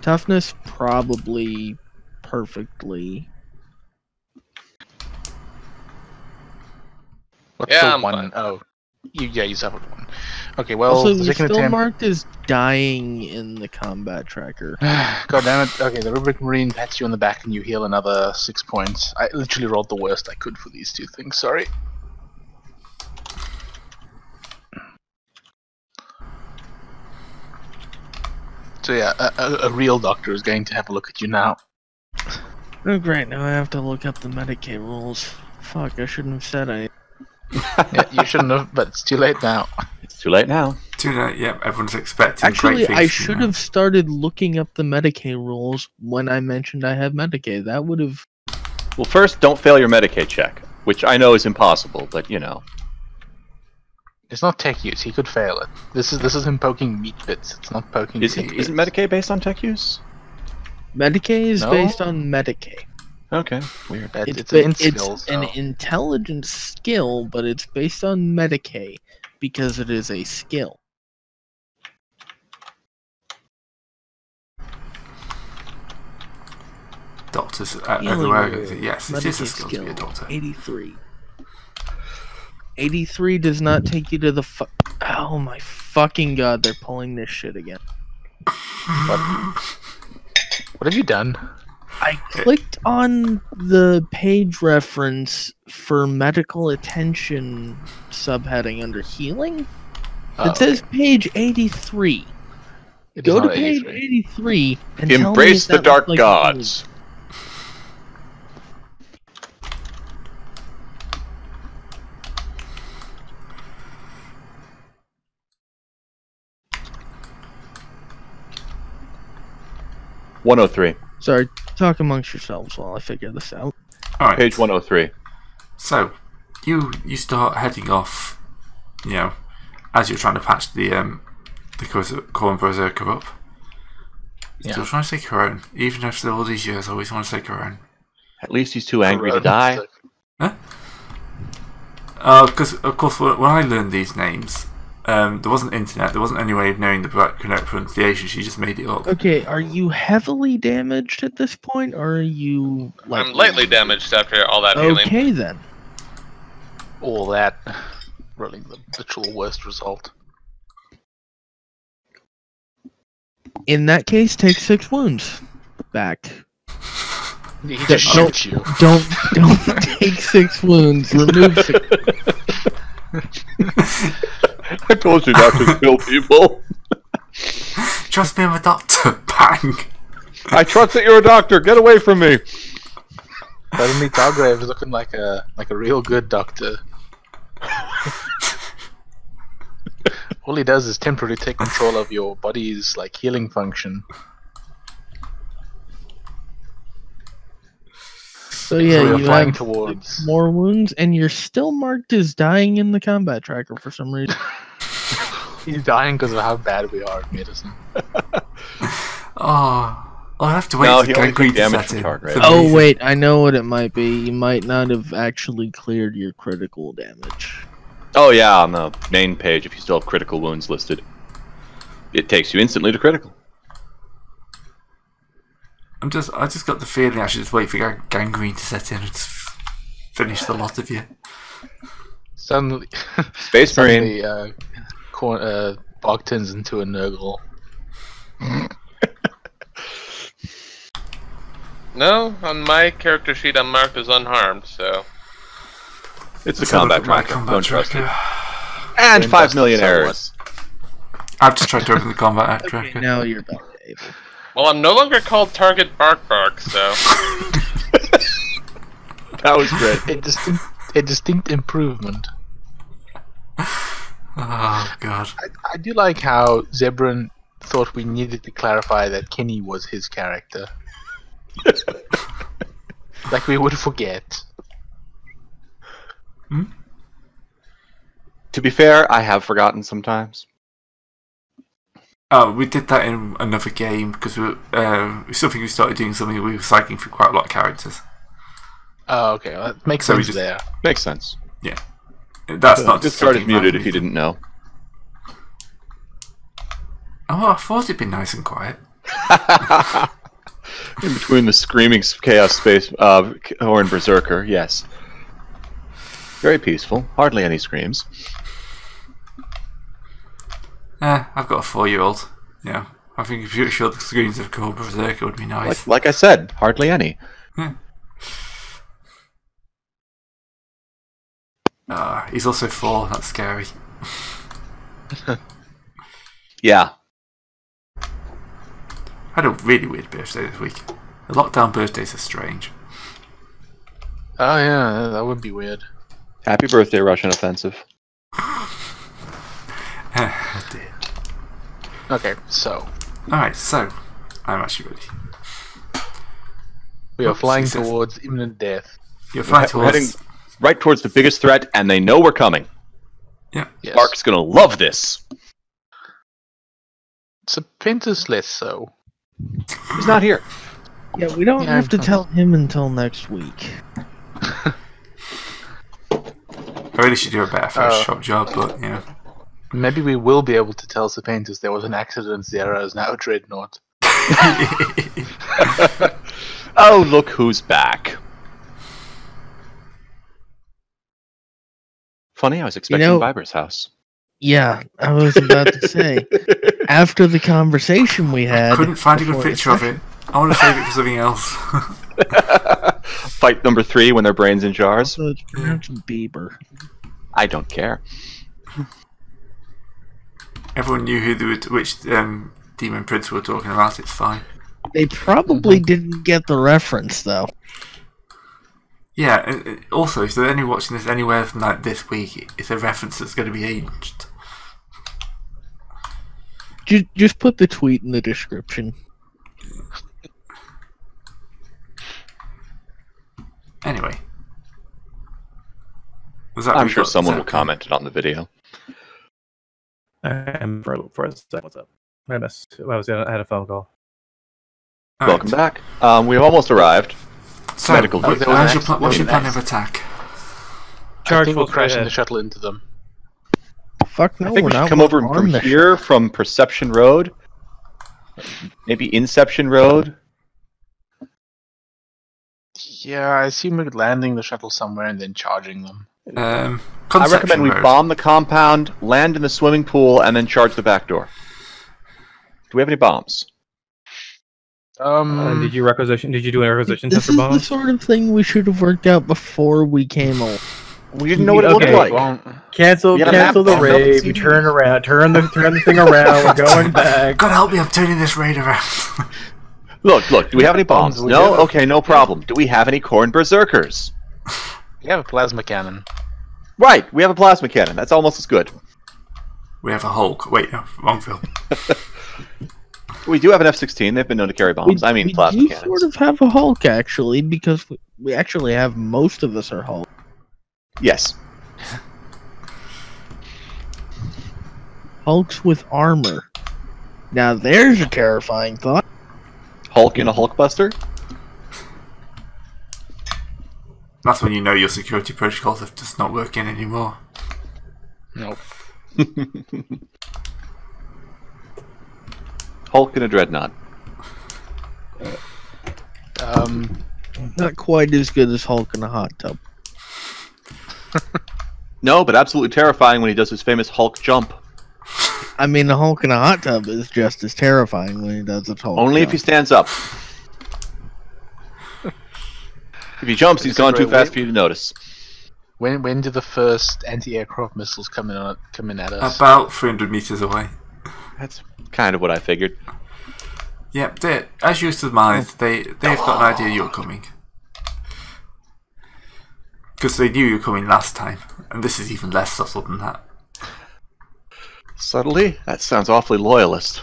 Toughness probably perfectly. What's Yeah, the I'm one? fine. Oh, you suffered 1. Okay, well, Also, the you're second still attempt. marked as dying in the combat tracker. God damn it. Okay, the Rubric Marine pats you on the back and you heal another 6 points. I literally rolled the worst I could for these 2 things, sorry. So yeah, a real doctor is going to have a look at you now. Oh great, now I have to look up the Medicaid rules. Fuck, I shouldn't have said I. Yeah, you shouldn't have, but it's too late now. It's too late now. Tonight, yep, everyone's expecting Actually, great things I from should you. have started looking up the Medicaid rules when I mentioned I had Medicaid. That would have. Well, first, don't fail your Medicaid check, which I know is impossible, but you know. It's not tech use, he could fail it. This is him poking meat bits, it's not poking Isn't tech bits. Medicaid based on tech use? Medicaid is No. based on Medicaid. Okay, weird. It's an int skill, it's an so- intelligence skill, but it's based on Medicaid because it is a skill. Doctors Healing everywhere. rule. Yes, it is a Medicaid skill to be a doctor. 83. 83 does not take you to the Oh my fucking god, they're pulling this shit again. What have you done? I clicked on the page reference for medical attention subheading under healing. Oh, It says page 83. it is Go to not page 83. 83 and tell me Embrace if the that dark looks like gods. .103. Sorry, talk amongst yourselves while I figure this out. All right. Page 103. So, you start heading off. You know, as you're trying to patch the Corn Berserker up. Yeah. Still trying to say Corone, even after all these years. I always want to say Corone. At least he's too angry to die. Because of course, when I learned these names, there wasn't internet. There wasn't any way of knowing the correct pronunciation. She just made it up. Okay, are you heavily damaged at this point, or are you I'm lightly damaged after all that healing. Okay then. All that. Rolling the literal worst result. In that case, take 6 wounds back. He just Don't- shoots you. Don't take 6 wounds. Remove 6. I told you not to kill people. Trust me, I'm a doctor. Bang. I trust that you're a doctor. Get away from me. Suddenly Targrave is looking like a real good doctor. All he does is temporarily take control of your body's healing function. So yeah, we're you flying have towards. 6 more wounds, and you're still marked as dying in the combat tracker for some reason. He's dying because of how bad we are at medicine. I'll have to wait No, for he only gangrene took to damage set from in. target. for Oh me. wait, I know what it might be. You might not have actually cleared your critical damage. Oh yeah, on the main page, if you still have critical wounds listed, it takes you instantly to critical. I just got the feeling I should just wait for gangrene to set in and just finish the lot of you. Suddenly, Space Marine. Bog turns into a Nurgle. No, on my character sheet I'm marked as unharmed, so... It's the Let's have a look combat at my tracker. combat Don't trust it. tracker. And Don't 5 trust million it, so errors. I've just tried to open the combat Okay, tracker. now you're back to able. Well, I'm no longer called Target Bark, so... That was great. A distinct improvement. Oh god. I do like how Zebran thought we needed to clarify that Kenny was his character. Like we would forget. To be fair, I have forgotten sometimes. Oh, we did that in another game because something we started doing something we were cycling through quite a lot of characters. Oh, okay. Well, that makes So we sense just- there. Makes sense. That's not just Discard is something muted random. if you didn't know. Oh, I thought it'd been nice and quiet. In between the screaming chaos space horn berserker, yes. Very peaceful. Hardly any screams. I've got a 4-year-old. Yeah, I think if you're sure the screens of Cobra Berserker would be nice. Like I said, hardly any. He's also 4. That's scary. Yeah. I had a really weird birthday this week. The lockdown birthdays are strange. Oh yeah, that would be weird. Happy birthday, Russian offensive. Oh dear. Okay, so Alright, so I'm actually ready. we are Oops, flying he says- towards imminent death. You're flying We're heading towards. right towards the biggest threat, and they know we're coming. Yeah. Yes. Mark's gonna love this. Serpentis less so. He's not here. Yeah, we don't Yeah, have to I'm- tell him until next week. I really should do a better Photoshop job, but yeah. Maybe we will be able to tell Serpentis there was an accident. Zero is now a dreadnought. Oh, look who's back. Funny, I was expecting know- Viber's house. Yeah, I was about to say. After the conversation we had, Couldn't find a good before the picture of it. I want to save it for something else. Fight number 3 when their brain's in jars. So it's pronounced Bieber. I don't care. Everyone knew which demon prince we were talking about. It's fine. They probably didn't get the reference though. Yeah. Also, if they're only watching this anywhere from like this week, it's a reference that's going to be aged. Just put the tweet in the description. Anyway. Was that I'm we sure got- someone is will that- comment it on the video. I'm for a second. What's up? I had a phone call. Alright. Welcome back. We've almost arrived. So, Medical what's there was an what's your accident. plan of attack? I Charge think we're full crashing speed the shuttle into them. Fuck no, I think we're we should not. come over We're from on the here, from Perception Road. Maybe Inception Road. Yeah, I assume we're landing the shuttle somewhere and then charging them. I Conception recommend we Road. bomb the compound, land in the swimming pool, and then charge the back door. Do we have any bombs? Did you requisition? Did you do a requisition This test for is the bombs? sort of thing we should have worked out before we came along. We didn't know what it Okay. looked like. Well, Cancel Yeah, the map- raid. We turn around. Turn the thing around. We're going back. God help me, I'm turning this raid around. Look, do we have any bombs? Bombs, we No? do. Okay, no problem. Do we have any corn berserkers? we have a plasma cannon. Right, we have a plasma cannon. That's almost as good. We have a Hulk. Wait, no, wrong film. We do have an F-16. They've been known to carry bombs. I mean, we plasma do cannons. sort of have a Hulk actually, because we actually have most of us are Hulk. Yes. Hulks with armor. Now there's a terrifying thought. Hulk in a Hulkbuster? That's when you know your security protocols are just not working anymore. Nope. Hulk in a Dreadnought. Not quite as good as Hulk in a hot tub. No, but absolutely terrifying when he does his famous Hulk jump. I mean, the Hulk in a hot tub is just as terrifying when he does it Hulk. Only if he stands up. If he jumps, he's gone too fast for you to notice. When do the first anti-aircraft missiles come in at us? About 300 meters away. That's kind of what I figured. Yep, as you surmised, they've got an idea you're coming. Because they knew you were coming last time, and this is even less subtle than that. Subtly? That sounds awfully loyalist.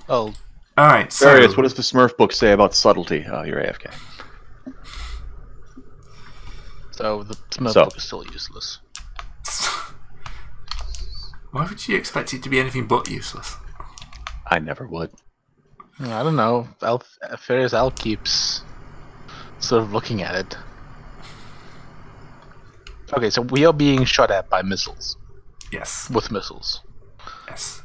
Oh, Alright, so... Darius, what does the Smurf book say about subtlety? Oh, you're AFK. so the Smurf book is still useless. Why would you expect it to be anything but useless? I never would. I don't know. Farius Al keeps sort of looking at it. Okay, so we are being shot at by missiles. Yes. With missiles. Yes.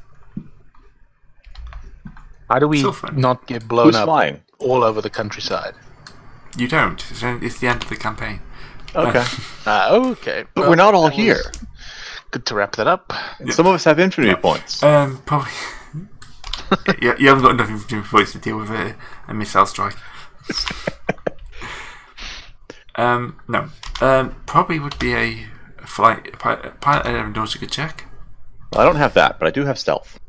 How do we not get blown Who's up flying? all over the countryside? You don't. It's the end of the campaign. Okay. Okay. But well, we're not all that was here. Good to wrap that up. And some of us have infinity points. Probably... you haven't got enough infantry points to deal with a missile strike. No. Probably would be a pilot aeronautica check. Well, I don't have that, but I do have stealth.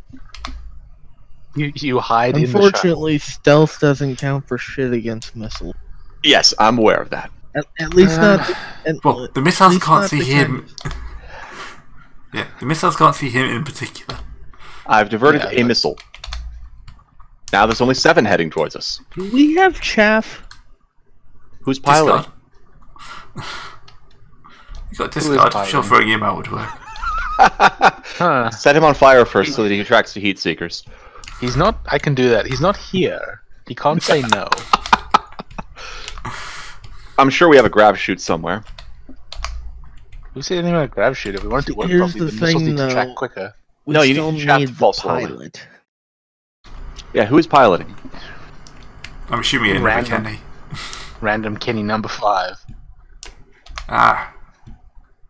You hide in the shadow. Unfortunately, stealth doesn't count for shit against missiles. Yes, I'm aware of that. At least not. Well, the missiles least can't not see the him. Yeah, the missiles can't see him in particular. I've diverted a missile. Now there's only 7 heading towards us. Do we have chaff? Who's piloting? You got discard. I'm sure throwing him out would work. Set him on fire first so that he attracts the heat seekers. He's not. I can do that. He's not here. He can't say no. I'm sure we have a grab chute somewhere. Who said anything about grab shoot? If we want to work Here's properly, the the missiles thing, need to track though. quicker. We No, you still need chaff to need fall the slowly. pilot. Yeah, who is piloting? I'm assuming another Random. Kenny. Random Kenny number 5.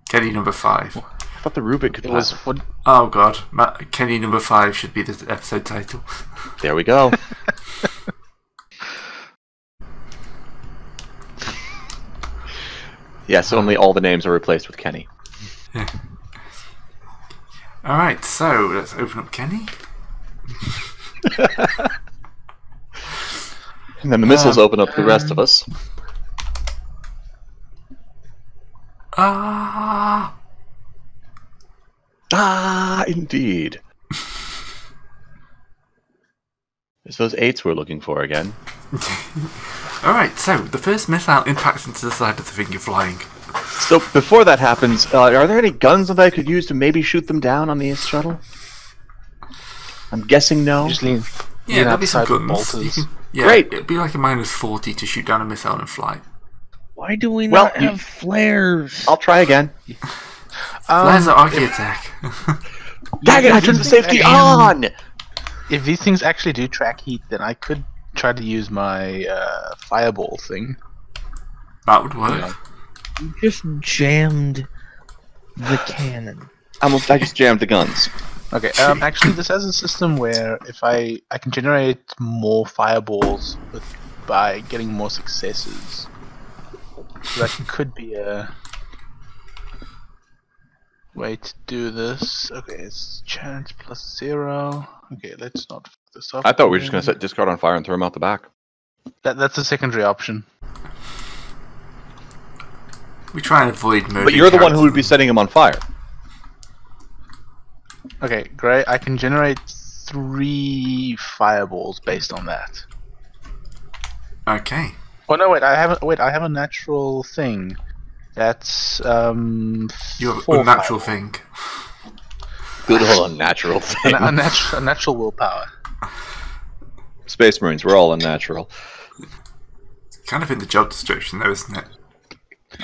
Kenny number 5. I thought the Rubik could It pilot. was for. Oh god, Kenny number 5 should be the episode title. There we go. Yes, only all the names are replaced with Kenny. Alright, so let's open up Kenny. And then the missiles open up the rest of us. Ah, Indeed. It's those 8s we're looking for again. Alright, so the first missile impacts into the side of the thing you're flying. So before that happens, are there any guns that I could use to maybe shoot them down on the shuttle? I'm guessing no. Just lean. Yeah, there'll be some outside with guns. bolters. Yeah, Great. It'd be like a -40 to shoot down a missile and fly. Why do we Well, not have flares? I'll try again. Flares are archy attack. Dang it! I turned the safety on. If these things actually do track heat, then I could try to use my fireball thing. That would work. Yeah. You just jammed the cannon. I just jammed the guns. Okay. Actually, this has a system where if I can generate more fireballs by getting more successes. So that could be a way to do this. Okay, it's chance +0. Okay, let's not fuck this up. I thought we were just going to set discard on fire and throw him out the back. That's a secondary option. We try and avoid murdering. But you're the one who would be setting him on fire. Okay, great. I can generate 3 fireballs based on that. Okay. Oh no, wait. I have a natural thing. That's You're four a natural fireballs. thing. Good old unnatural thing. A natural willpower. Space Marines, we're all unnatural. Kind of in the job description, though, isn't it?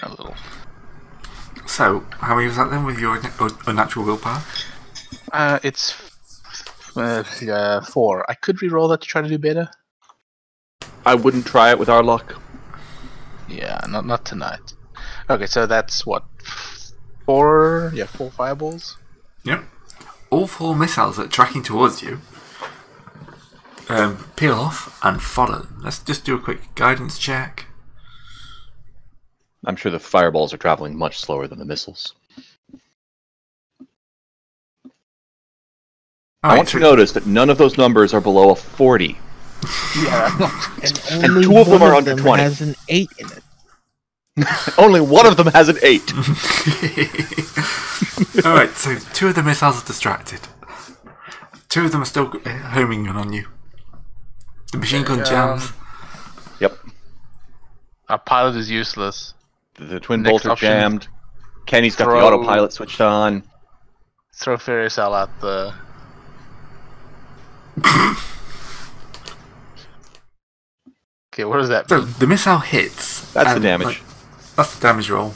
A little. So, how many was that then with your unnatural willpower? It's 4. I could re-roll that to try to do better. I wouldn't try it with our luck. Yeah, not tonight. Okay, so that's what 4? Yeah, 4 fireballs. Yep. All 4 missiles that are tracking towards you peel off and follow them. Let's just do a quick guidance check. I'm sure the fireballs are traveling much slower than the missiles. I want to notice that none of those numbers are below a 40. Yeah. And And only 2 of them one are under 20. has an 8 in it. Only one of them has an 8. Alright, so 2 of the missiles are distracted. 2 of them are still homing in on you. The machine gun jams. Yep. Our pilot is useless. The twin Next bolter option. jammed. Kenny's got the Throw- autopilot switched on. Throw Fairy Cell out the... Okay, what does that So mean? the missile hits. That's the and, damage. like, that's the damage roll.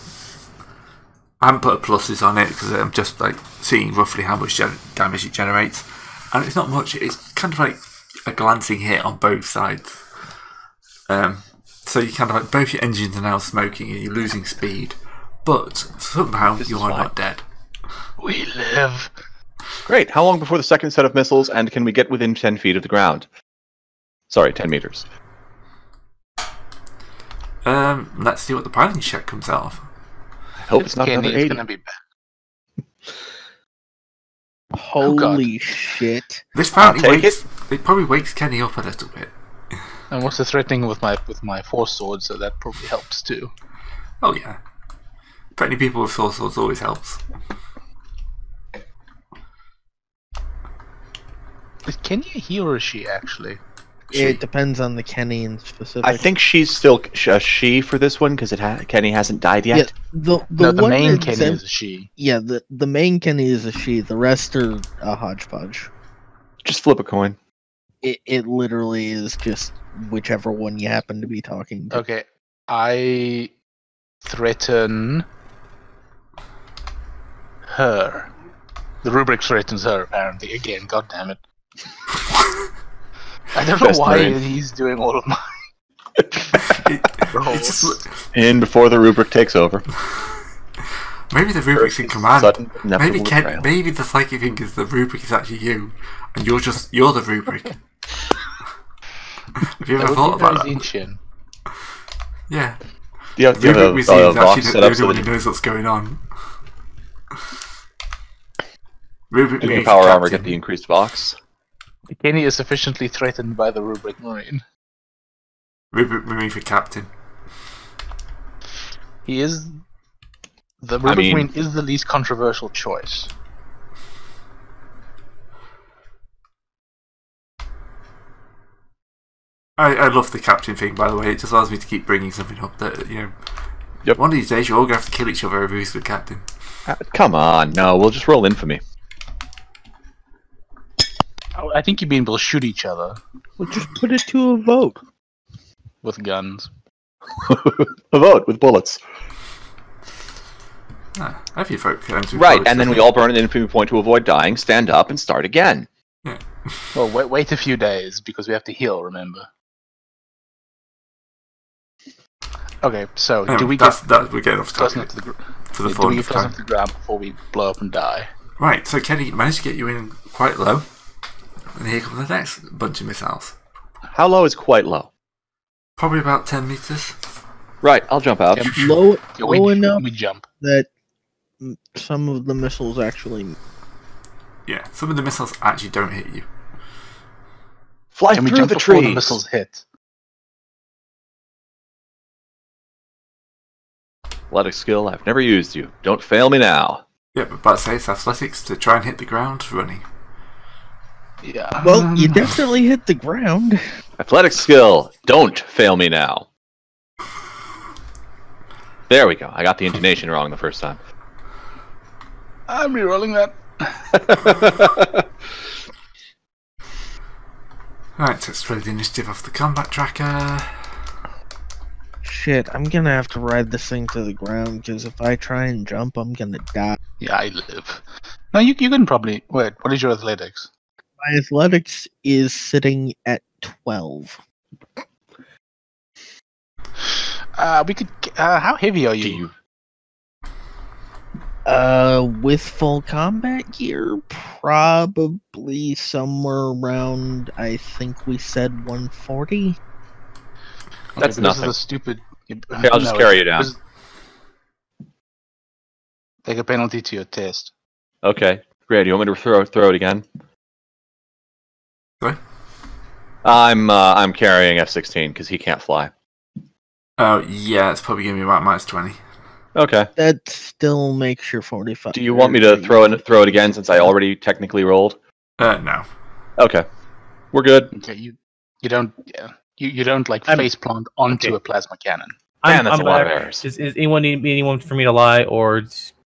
I haven't put pluses on it because I'm just like seeing roughly how much damage it generates, and it's not much. It's kind of like a glancing hit on both sides. So you kind of like both your engines are now smoking and you're losing speed, but somehow This you is are fine. not dead. We live. Great. How long before the second set of missiles, and can we get within 10 feet of the ground? Sorry, 10 meters. Let's see what the piloting check comes out of. I hope it's not Candy, another it's 80. gonna be bad. Holy shit. This apparently take wakes. It probably wakes Kenny up a little bit. I'm also threatening with my force sword, so that probably helps too. Oh yeah. Threatening people with soul swords always helps. Is Kenya a he or a she, actually? It depends on the Kenny in specific. I think she's still a she for this one because Kenny hasn't died yet. Yeah, the The one main exempt- Kenya is a she. Yeah, the main Kenny is a she. The rest are a hodgepodge. Just flip a coin. It literally is just whichever one you happen to be talking to. Okay, I threaten her. The rubric threatens her, apparently. Again, god damn it. I don't know Best why Marine. he's doing all of my rolls. It's just, In before the rubric takes over. maybe the rubric's in command. Sudden, Maybe inevitable betrayal. maybe the psychic thing is the rubric is actually you, and you're the rubric. Have you That ever would thought be about very that? Zinchian. Yeah. Yeah, The rubric we see is actually box the set up only so one that who knows what's going on. Rubric you Marine can for power armor captain. get the increased box. Kenny is sufficiently threatened by the rubric marine. Rubric Marine for captain. He is... The rubric mean- marine is the least controversial choice. I love the captain thing, by the way. It just allows me to keep bringing something up that, you know... Yep. One of these days you're all going to have to kill each other over who's the captain. Come on, no, we'll just roll infamy. Oh, I think you'd be able to shoot each other Well, just put it to a vote. with guns. A vote with bullets. Ah, have you folk going to Right, and then we all burn an infamy point to avoid dying, stand up, and start again. Yeah. Well, wait a few days, because we have to heal, remember? Okay, so do we get we're getting off close topic enough to the for the do we fun get of close time. enough to the ground before we blow up and die? Right, so Kenny managed to get you in quite low. And here comes the next bunch of missiles. How low is quite low? Probably about 10 meters. Right, I'll jump out. Yeah, Low, Yeah, low enough we jump. that some of the missiles actually. Yeah, some of the missiles actually don't hit you. Fly Can we through jump the before trees. the missiles hit? Athletic skill, I've never used you. Don't fail me now. Yeah, but about to say it's athletics to try and hit the ground running. Yeah. Well, you definitely hit the ground. Athletic skill, don't fail me now. There we go. I got the intonation wrong the first time. I'm rerolling that. Right, let's throw the initiative off the combat tracker. Shit, I'm gonna have to ride this thing to the ground because if I try and jump, I'm gonna die. Yeah, I live. No, you can probably wait. What is your athletics? My athletics is sitting at 12. We could. How heavy are Do you? With full combat gear, probably somewhere around. I think we said 140. That's This nothing. is a stupid. Okay, I'll just carry you down. Take a penalty to your test. Okay, great. You want me to throw it again? Sorry? I'm carrying F-16 because he can't fly. Oh, yeah, it's probably going to be about -20. Okay. That still makes your 45. Do you want me to throw it again since I already technically rolled? No. Okay. We're good. Okay, you don't. Yeah, you don't like I'm- face plant onto okay. a plasma cannon. Man, that's a lot of back. errors. Does anyone need anyone for me to lie or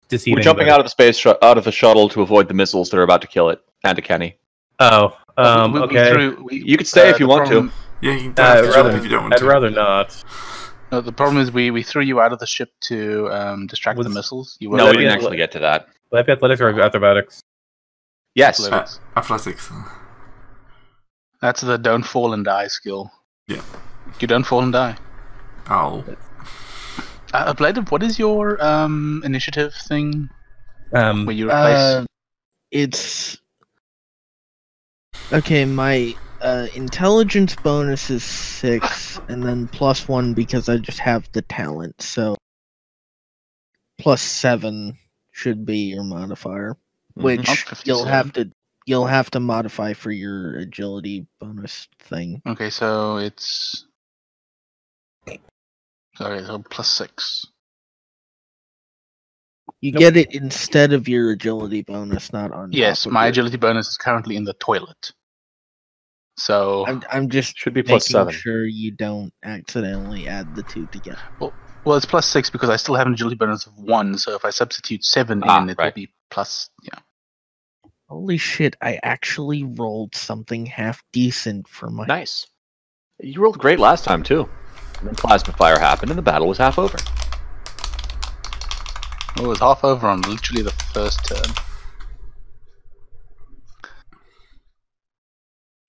deceive? We're jumping out of the out of the shuttle to avoid the missiles that are about to kill it, and to Kenny. Oh, okay. You could stay if you want to. Yeah, you don't have to jump if you don't want I'd to. rather not. No, the problem is we threw you out of the ship to distract the Was- missiles. You No, that we be didn't athletic? actually get to that. Will that be athletics or acrobatics? Yes. Athletics. Athletics. That's the don't fall and die skill. Yeah. You don't fall and die. Oh. Blade, what is your initiative thing where you replace? It's okay. My intelligence bonus is 6, and then +1 because I just have the talent. So +7 should be your modifier, which Not you'll 57. have to modify for your agility bonus thing. Okay, so it's sorry, so +6. You get it instead of your agility bonus, not on. Yes, top of my your- agility bonus is currently in the toilet. So I'm just Should be making +7. sure you don't accidentally add the two together. well, it's +6 because I still have an agility bonus of 1. So if I substitute 7 Ah, in, it right. will be plus. Yeah. Holy shit! I actually rolled something half decent for my. Nice. You rolled great last time too. And then plasma fire happened, and the battle was half over. It was half over on literally the first turn.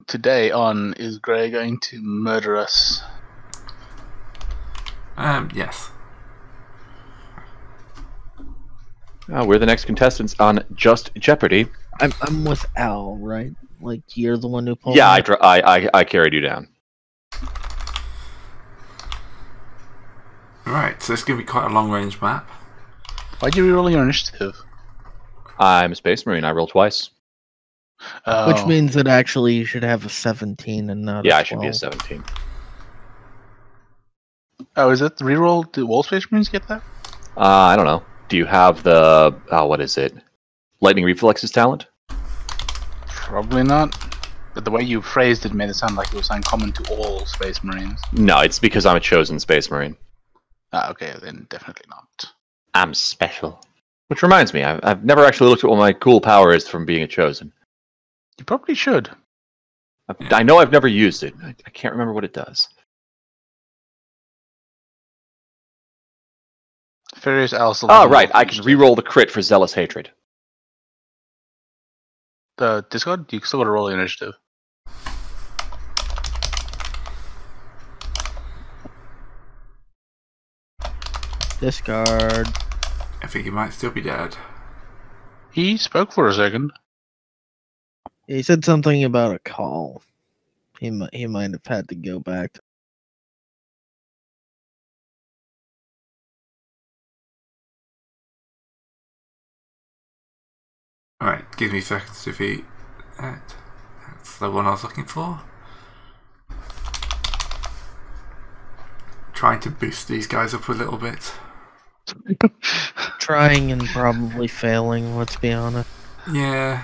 Today on, is Grey going to murder us? Yes. We're the next contestants on Just Jeopardy. I'm with Al, right? Like you're the one who pulled. Yeah, me? I carried you down. Right, so it's going to be quite a long-range map. Why'd you reroll your initiative? I'm a Space Marine. I roll twice. Oh, Which means that actually you should have a 17 and not. Yeah, a I should be a 12. 17. oh, is it reroll? Do all Space Marines get that? I don't know. Do you have the what is it? Lightning Reflexes talent? Probably not. But the way you phrased it made it sound like it was uncommon to all Space Marines. No, it's because I'm a chosen Space Marine. Ah, okay, then definitely not. I'm special. Which reminds me, I've never actually looked at what my cool power is from being a chosen. You probably should. I know I've never used it. I can't remember what it does. Furious Al still. Oh, doesn't right. roll I can initiative. reroll the crit for Zealous Hatred. The Discord. You still got to roll the initiative. Discard. I think he might still be dead. He spoke for a second. He said something about a call. He might have had to go back. Alright, give me seconds to defeat. That's the one I was looking for. Trying to boost these guys up a little bit. Trying and probably failing. Let's be honest. Yeah.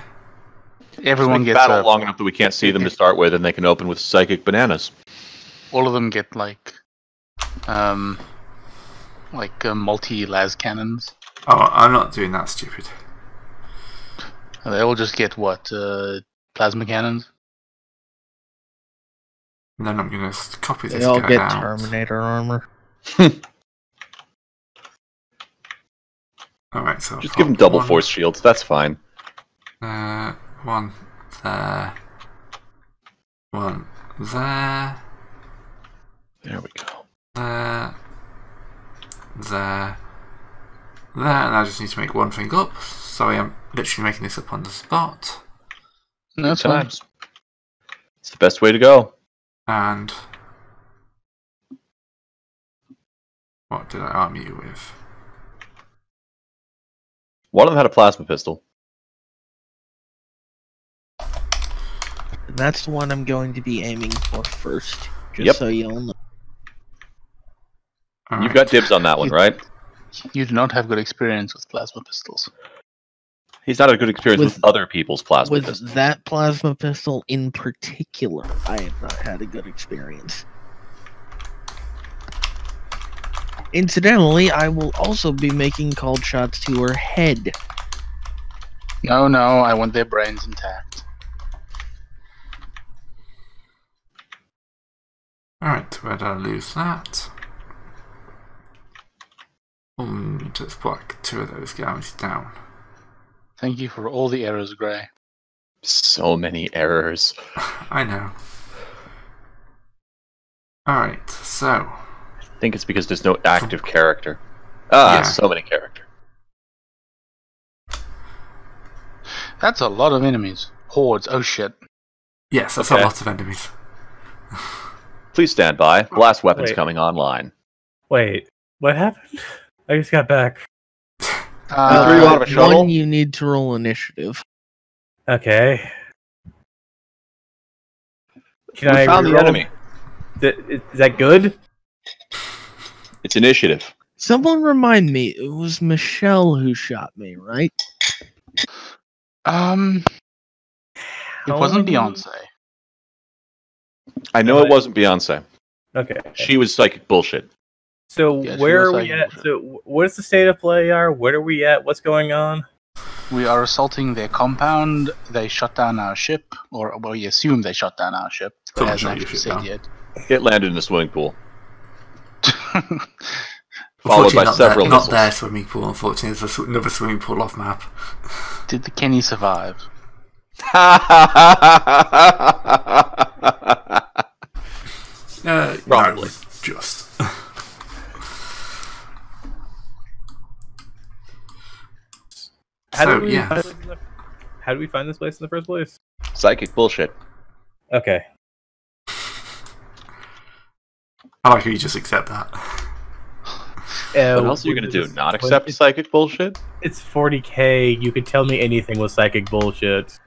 Everyone Make gets battle a, long enough that we can't see them to start with, and they can open with psychic bananas. all of them get like multi-las cannons. Oh, I'm not doing that stupid. They all just get what? Plasma cannons? And then I'm going to copy this They all guy get out. Terminator armor. Alright, so Just I've give him got double one, force shields. That's fine. one there. One there. There we go. There. There. There. And I just need to make one thing up. Sorry, I'm literally making this up on the spot. No, that's fine. Times. It's the best way to go. And what did I arm you with? One of them had a plasma pistol. And that's the one I'm going to be aiming for first. Just Yep. so you'll know. All You've right. got dibs on that one, right? You do not have good experience with plasma pistols. He's not a good experience with With- other people's plasma With pistols. that plasma pistol in particular, I have not had a good experience. Incidentally, I will also be making called shots to her head. No, I want their brains intact. Alright, where did I lose that? Let's put like 2 of those guys down. Thank you for all the errors, Grey. So many errors. I know. Alright, so I think it's because there's no active character. Ah, Yeah. so many character. That's a lot of enemies. Hordes, oh shit. yes, that's Okay. a lot of enemies. Please stand by. Blast weapons Wait. coming online. Wait, what happened? I just got back. threw you out of a shuttle? One, you need to roll initiative. Okay. Can We I found the reroll? enemy. Is that good? It's initiative. Someone remind me, it was Michelle who shot me, right? It How wasn't many- Beyonce. I know it wasn't Beyonce. Okay. She was psychic bullshit. So Yeah, she where was are we like at? bullshit. So what's the state of play? Where are we at? What's going on? We are assaulting their compound. They shut down our ship, or well, we assume they shut down our ship. It Someone hasn't shot your actually ship said down. yet. It landed in the swimming pool. Followed Unfortunately, by not several their, not missiles. their swimming pool, unfortunately. There's another swimming pool off map. Did the Kenny survive? Probably. No, just. How So, did we yeah. find this how did we find this place in the first place? Psychic bullshit. Okay. I like how you just accept that. What else are you going to do? Not accept psychic bullshit? It's 40k. You could tell me anything with psychic bullshit.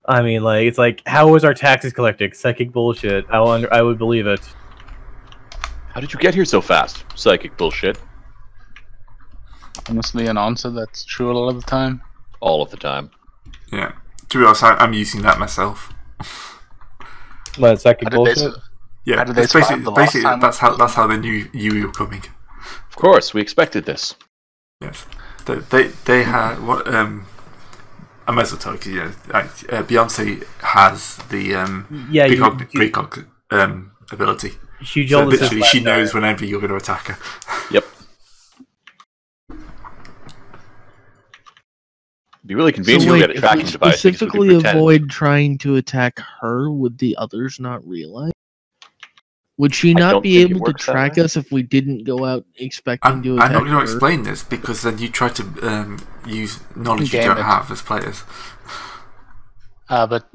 I mean, like, it's like, how was our taxes collected? Psychic bullshit. I would believe it. How did you get here so fast? Psychic bullshit. Honestly, an answer that's true a lot of the time. All of the time. Yeah. To be honest, I'm using that myself. What, psychic How did they bullshit? su- Yeah, How did they it's survive basically, the last time that's we- how they knew you were coming. Of course, we expected this. Yes, they had what I might as well tell you. Yeah, Beyonce has the Yeah, precog ability. She So told us this literally, last she knows time. whenever you're going to attack her. Yep. It'd be really convenient so if we wait, had a if tracking we device. because we could specifically pretend. avoid trying to attack her, would the others not realize? Would she I not don't be think it able to works that track way. us if we didn't go out expecting I'm to not attack going to her? explain this because then you try to use knowledge you Damn don't it. have as players. But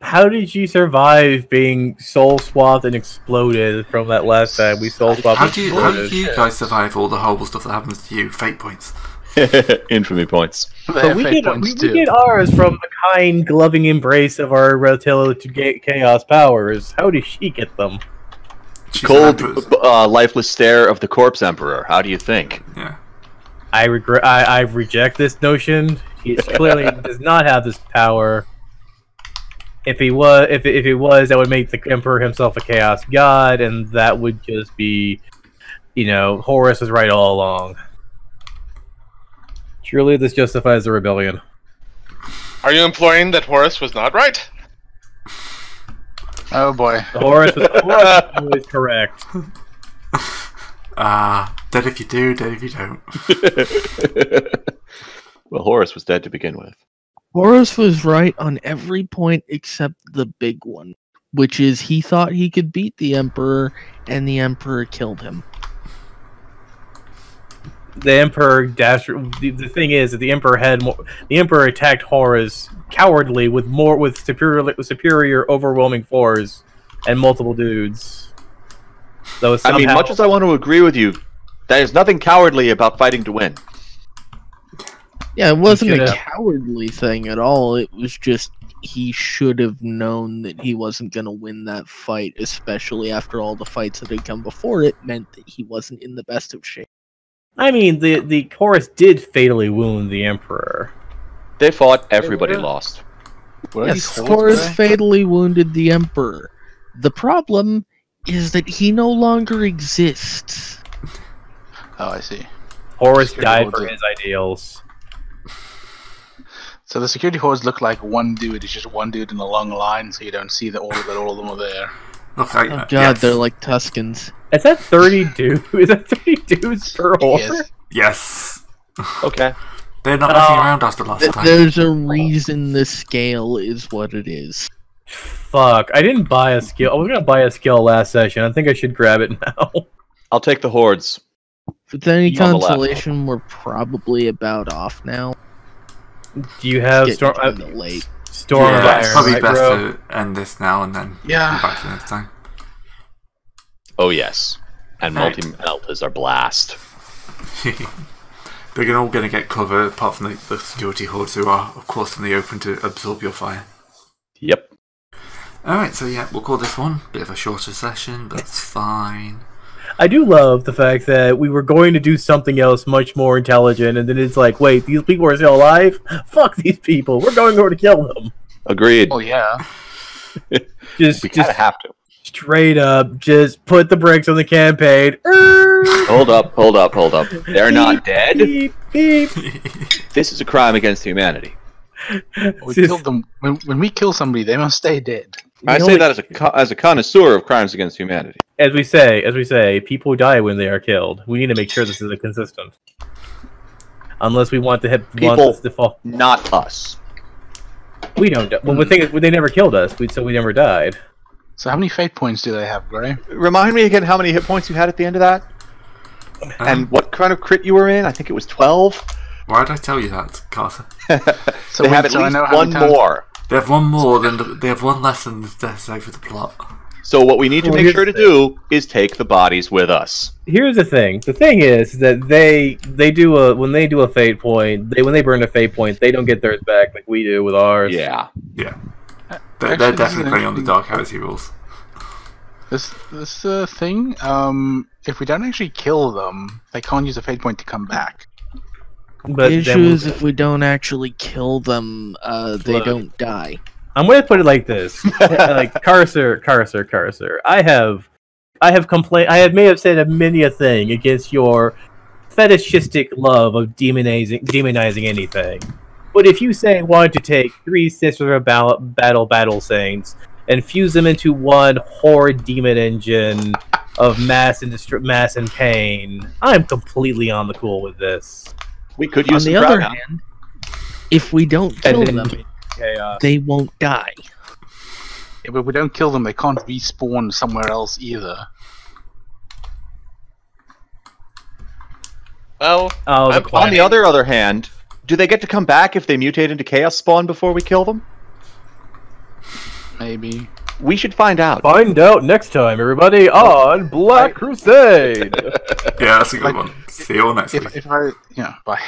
How did you survive being soul swapped and exploded from that last time? We soul swapped How and do exploded. you guys survive all the horrible stuff that happens to you? Fate points. Infamy points. they But have we fate get, points we too. get ours from the kind, gloving embrace of our relative chaos powers. How did she get them? She's Cold, an empress. lifeless stare of the corpse emperor. How do you think? Yeah. I regret. I reject this notion. He clearly does not have this power. If he was, if it was, that would make the emperor himself a chaos god, and that would just be, Horus was right all along. Surely this justifies the rebellion. Are you implying that Horus was not right? Oh boy. Horus was always correct. Dead if you do, dead if you don't. Well, Horus was dead to begin with. Horus was right on every point except the big one, which is he thought he could beat the Emperor, and the Emperor killed him. The Emperor dashed. The thing is that the Emperor attacked Horus cowardly with superior overwhelming force and multiple dudes. Though I mean, much as I want to agree with you, there's nothing cowardly about fighting to win. Yeah, it wasn't a should've- cowardly thing at all. It was just he should have known that he wasn't going to win that fight, especially after all the fights that had come before it meant that he wasn't in the best of shape. I mean, the Horus did fatally wound the Emperor. They fought, everybody lost. Were Yes, these Horus Horus there? fatally wounded the Emperor. The problem is that he no longer exists. Oh, I see. Horus Security died hordes for are- his ideals. So the security hordes look like one dude. It's just one dude in a long line, so you don't see that all of them are there. Look, Oh god, yes. they're like Tuscans. Is that 30 dudes? Is that 30 dudes per horse? Yes. Yes. Okay. They're not messing around after last time. There's a reason the scale is what it is. Fuck! I didn't buy a skill. I was gonna buy a skill last session. I think I should grab it now. I'll take the hordes. If it's any You on the left. consolation, we're probably about off now. Do you have Getting Storm? kinda late. Storm of Yeah, Iron, it's probably right, best bro? to end this now and then Yeah. come back to next time. Oh, yes. And Alright. multi-melt is our blast. They're all going to get cover, apart from the security hordes who are, of course, in the open to absorb your fire. Yep. Alright, so yeah, we'll call this one bit of a shorter session, but it's fine. I do love the fact that we were going to do something else much more intelligent, and then it's like, wait, these people are still alive? Fuck these people. We're going over to kill them. Agreed. Oh yeah. Just We kind of have to. straight up, just put the brakes on the campaign. Hold up. They're not dead. Beep, beep. This is a crime against humanity. We Just- killed them. When we kill somebody, they must stay dead. I You know say what- that as a connoisseur of crimes against humanity. As we say, people die when they are killed. We need to make sure this is a consistent. Unless we want to hit People- this to fall. Not us. We don't. Well, the thing is, they never killed us, so we never died. So how many fate points do they have, Gray? Remind me again how many hit points you had at the end of that? And what kind of crit you were in? I think it was 12. Why did I tell you that, Carter? So They have at so I least know how one many times- more. They have one more, they have one less than the death save for the plot. So what we need to Well, make here's sure to the do is take the bodies with us. Here's the thing. The thing is that when they do a fate point, when they burn a fate point, they don't get theirs back like we do with ours. Yeah. Yeah. Actually, They're this is definitely an playing on the interesting- Dark Heresy rules. This thing. If we don't actually kill them, they can't use a fate point to come back. But the then issue is if we don't actually kill them, they Look. don't die. I'm going to put it like this: like Carcer. I may have said many a thing against your fetishistic love of demonizing anything. But if you say wanted to take 3 Sisters of Battle Saints and fuse them into one horrid demon engine of mass and pain, I'm completely on the cool with this. We could On use the some other crowd. hand, if we don't kill them, Chaos. they won't die. Yeah, but if we don't kill them, they can't respawn somewhere else either. Well, Oh, I'm the On the planet. other hand, do they get to come back if they mutate into Chaos Spawn before we kill them? Maybe. We should find out. Find out next time, everybody, on Black Crusade. Yeah, that's a good Like, one. See you all next week. If I, bye.